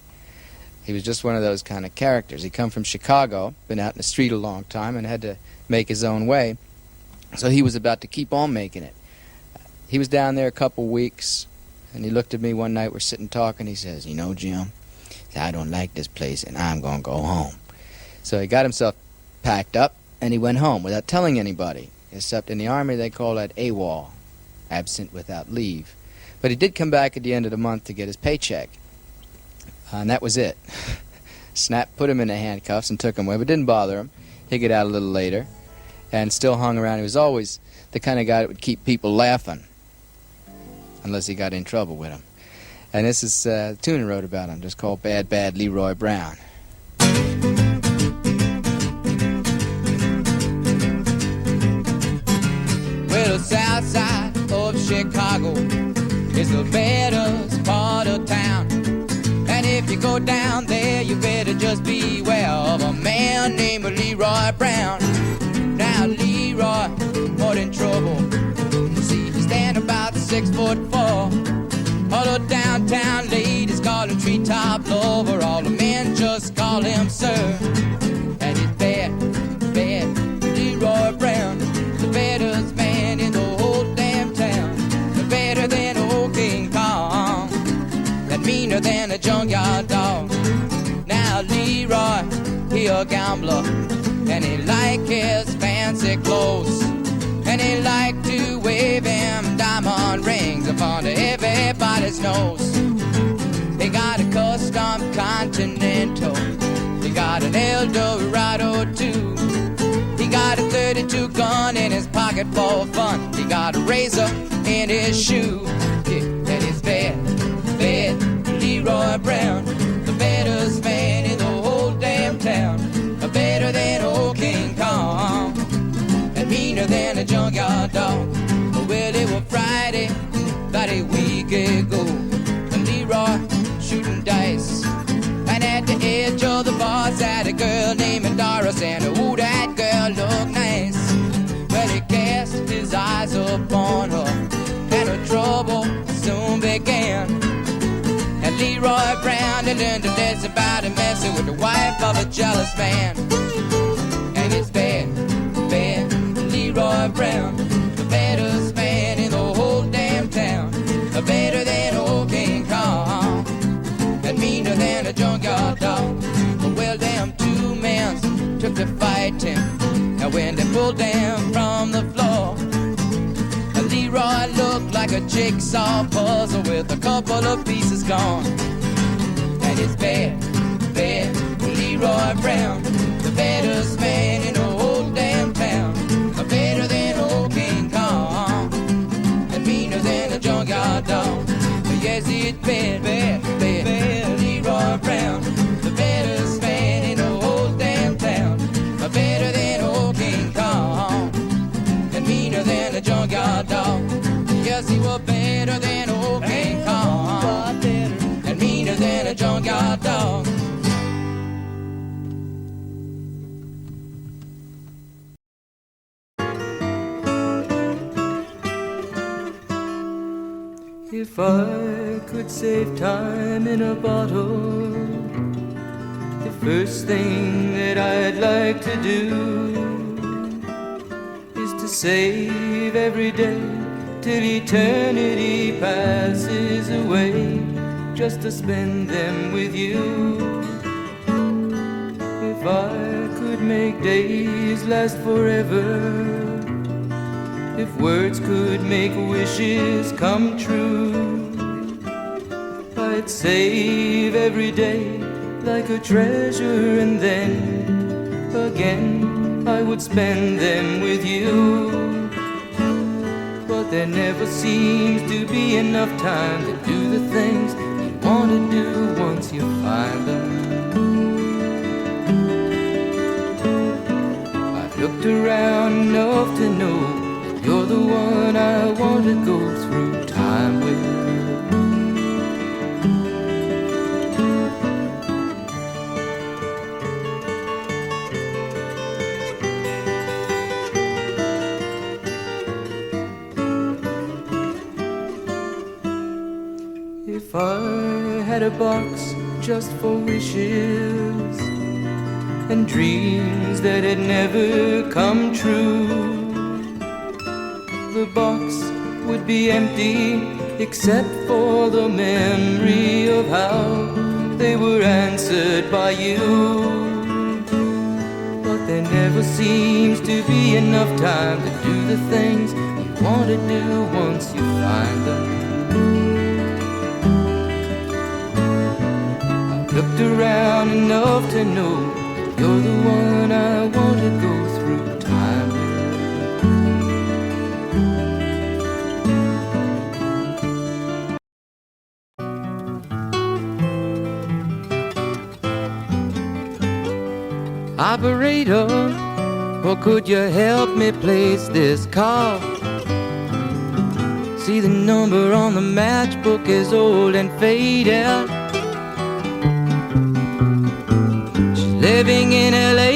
He was just one of those kind of characters. He come from Chicago, been out in the street a long time, and had to make his own way. So he was about to keep on making it. He was down there a couple weeks, and he looked at me one night. We're sitting talking. He says, "You know, Jim, I don't like this place, and I'm going to go home." So he got himself packed up, and he went home without telling anybody. Except in the Army, they call that AWOL, absent without leave. But he did come back at the end of the month to get his paycheck. And that was it. Snap put him in the handcuffs and took him away, but didn't bother him. He'd get out a little later and still hung around. He was always the kind of guy that would keep people laughing unless he got in trouble with him. And this is a tune I wrote about him, just called Bad, Bad Leroy Brown. Well, the south side of Chicago is the baddest part of town. And if you go down there, you better just beware of a man named Leroy Brown. Now Leroy, more in trouble. You see, he stand about 6'4". All the downtown ladies call him treetop lover. All the men just call him sir. And he's bad, bad Leroy Brown, the baddest man in the whole damn town. Better than old King Kong, and meaner than a junkyard dog. Now Leroy, he a gambler, and he like his fancy clothes, and he like to wave them diamond rings upon everybody's nose. He got a custom Continental, he got an Eldorado too. He got a 32 gun in his pocket for fun. He got a razor in his shoe. Yeah, and he's bad, bad Leroy Brown, the baddest man in the whole damn town. Better than old King Kong, and meaner than a junkyard dog. Well, it was Friday, about a week ago, and Leroy shooting dice. And at the edge of the bar sat a girl named Doris, and ooh, that girl looked nice. Well, he cast his eyes upon her, and her trouble soon began. And Leroy Brown had learned a lesson about messing with the wife of a jealous man. And it's bad, bad Leroy Brown, the baddest man in the whole damn town. Better than old King Kong, and meaner than a junkyard dog. Well, them two men took to fighting, and when they pulled them from the floor, Leroy looked like a jigsaw puzzle with a couple of pieces gone. And it's bad, bad Leroy Brown, the baddest man in the whole damn town. Better than old King Kong, and meaner than a junkyard dog. Yes, it's bad, bad, bad, bad Leroy Brown, the baddest man in the whole damn town. Better than old King Kong, and meaner than a junkyard dog. Yes, he was better than old King Kong, and meaner than a junkyard dog. If I could save time in a bottle, the first thing that I'd like to do is to save every day till eternity passes away, just to spend them with you. If I could make days last forever, if words could make wishes come true, I'd save every day like a treasure, and then again I would spend them with you. But there never seems to be enough time to do the things you want to do once you find them. I've looked around enough to know that you're the one I want to go through time with. If I had a box just for wishes and dreams that had never come true, the box would be empty except for the memory of how they were answered by you. But there never seems to be enough time to do the things you want to do once you find them. Looked around enough to know you're the one I want to go through time with. Operator, or could you help me place this call? See, the number on the matchbook is old and faded. Living in LA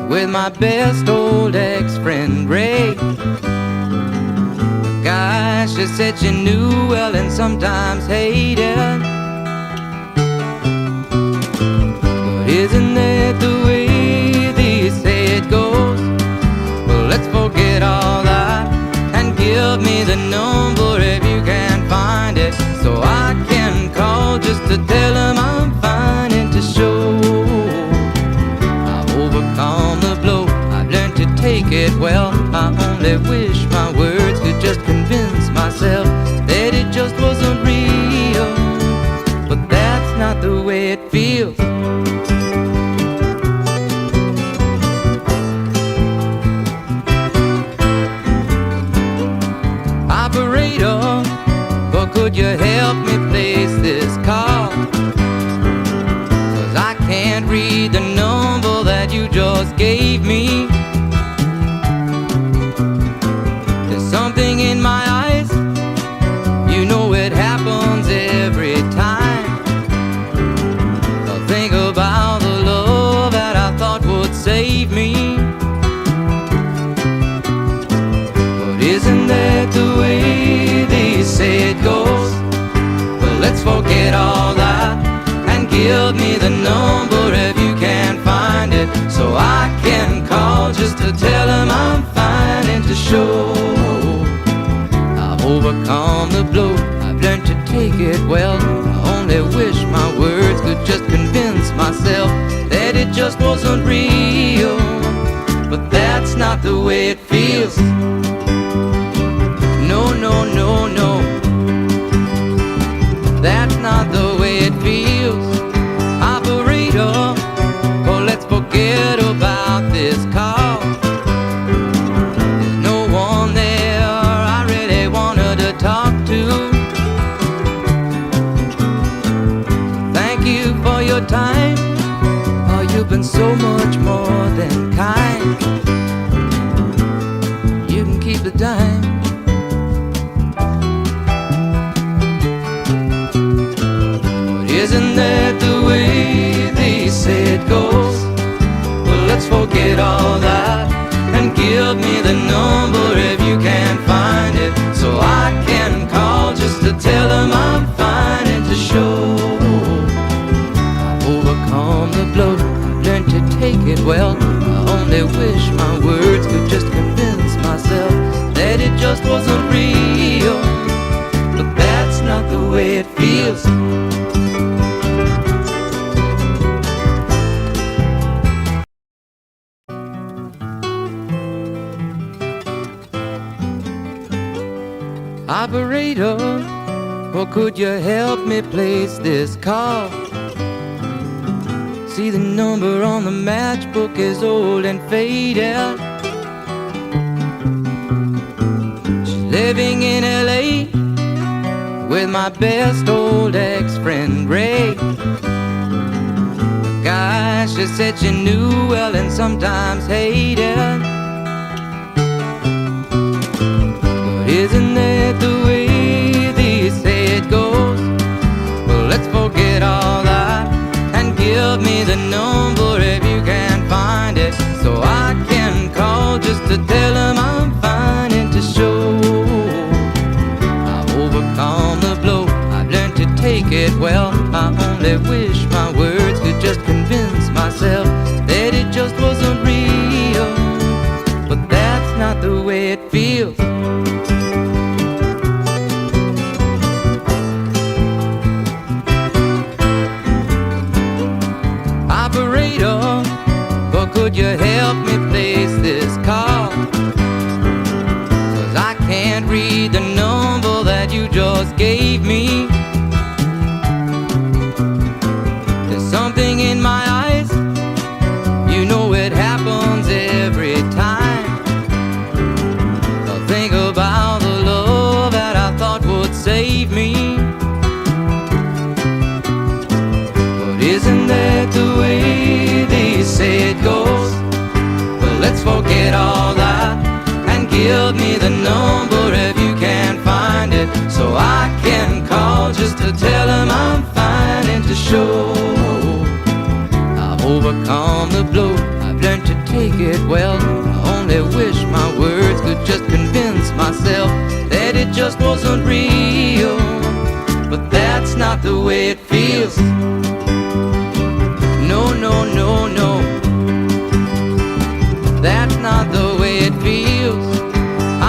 with my best old ex-friend Ray. The guy she said she knew well and sometimes hated. But isn't that the way they say it goes? Well, let's forget all that and give me the number if you can find it, so I can call just to tell him I'm fine and to show overcome the blow. I've learned to take it well. I only wish my words could just convince myself that it just wasn't real. But that's not the way it feels. Operator, or could you help me place this call? 'Cause I can't read the number that you just gave me. There's something in my eyes, you know it happens every time. I think about the love that I thought would save me. But isn't that the way they say it goes? Well, let's forget all that and give me the number if you can find it, so I can call just to tell him I'm fine and to show I've overcome the blow. I've learned to take it well. I only wish my words could just convince myself that it just wasn't real. But that's not the way it feels. No, no, no, no. That's not the way it feels. Operator, oh, let's forget about this call. There's no one there I really wanted to talk to. Thank you for your time. Oh, you've been so much more than kind. You can keep the dime. Isn't that the way they say it goes? Well, let's forget all that and give me the number if you can find it, so I can call just to tell them I'm fine and to show I've overcome the blow. I've learned to take it well. I only wish my words could just convince myself that it just wasn't real. But that's not the way it feels. Operator, Or could you help me place this call? See, the number on the matchbook is old and faded. She's living in LA with my best old ex-friend Ray. The guy she said she knew well and sometimes hated. But isn't that the way they say it goes? Well, let's forget all that and give me the number if you can find it, so I can call just to tell him I'm fine and to show I've overcome the blow. I've learned to take it well. I only wish my words could just convince myself that it just wasn't real, but that's not the way it feels. Operator, or could you help me place this call? 'Cause I can't read the number that you just gave me. There's something in my eyes, you know it happens every time. I think about the love that I thought would save me. But isn't that the way they say it goes? Well, let's forget all that and give me the number if you can find it, so I can call just to tell him I'm fine and to show I've overcome the blow. I've learned to take it well. I only wish my words could just convince myself that it just wasn't real, but that's not the way it feels. No, no, no, no, that's not the way it feels.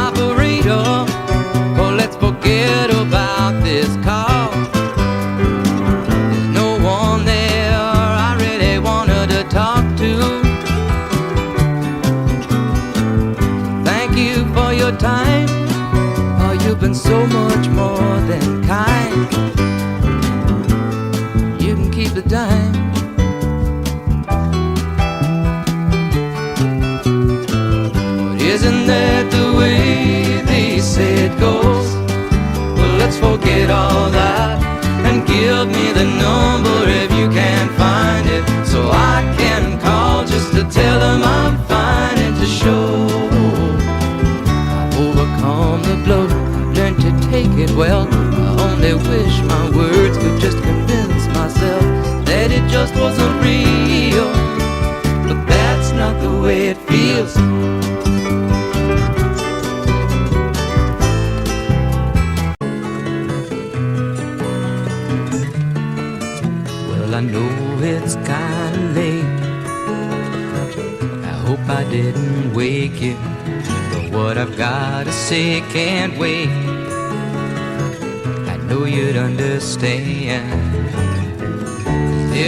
Operator, oh, let's forget about this call. There's no one there I really wanted to talk to. Thank you for your time. Oh, you've been so much more than kind. You can keep the dime. Isn't that the way they say it goes? Well, let's forget all that and give me the number if you can find it, so I can call just to tell them I'm fine and to show I've overcome the blow. I've learned to take it well. I only wish my words could just convince myself that it just wasn't real, but that's not the way it feels. I know it's kinda late. I hope I didn't wake you, but what I've gotta say can't wait. I know you'd understand.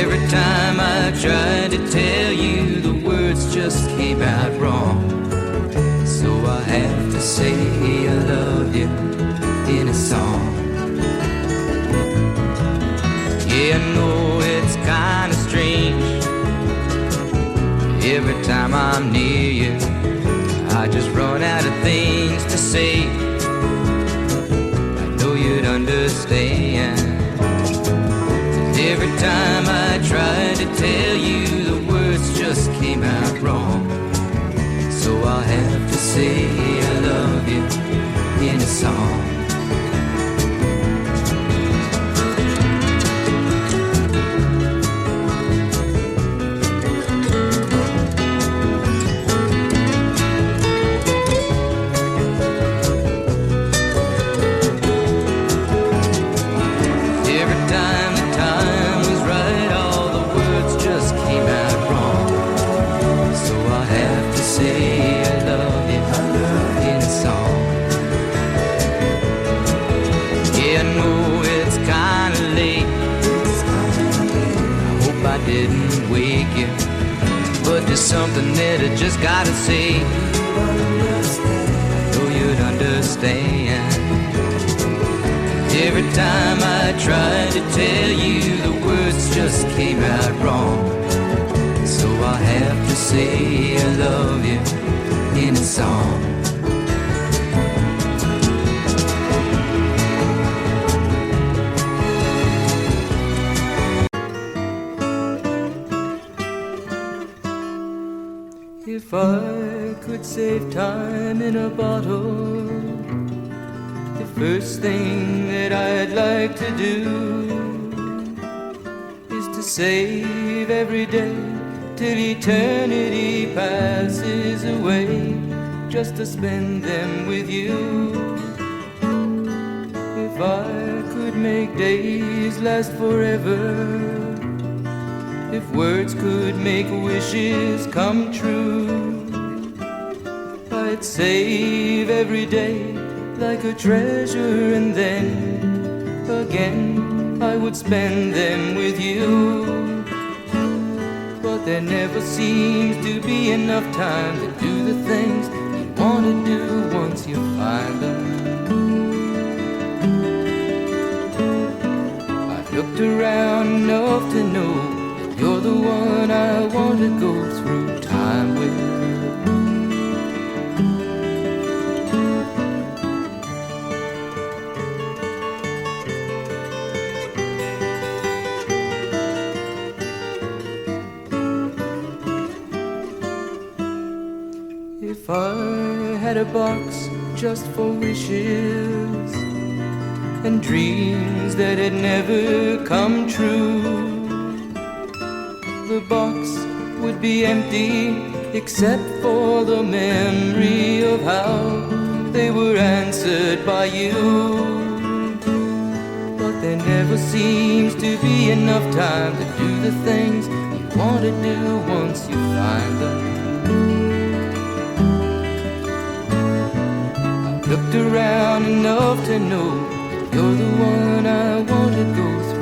Every time I tried to tell you, the words just came out wrong. So I have to say I love you in a song. Yeah, I know it's kinda strange. Every time I'm near you, I just run out of things to say. I know you'd understand. Every time I try to tell you, the words just came out wrong. So I'll have to say I love you in a song. Didn't wake you, but there's something that I just gotta say. I know you'd understand. every time I tried to tell you, the words just came out wrong. So I have to say I love you in a song. If I could save time in a bottle, the first thing that I'd like to do is to save every day till eternity passes away, just to spend them with you. If I could make days last forever, if words could make wishes come true, I'd save every day like a treasure, and then again I would spend them with you. But there never seems to be enough time to do the things you want to do once you find them. I've looked around enough to know you're the one I want to go through time with. If I had a box just for wishes and dreams that had never come true, the box would be empty except for the memory of how they were answered by you. But there never seems to be enough time to do the things you want to do once you find them. I've looked around enough to know you're the one I want to go through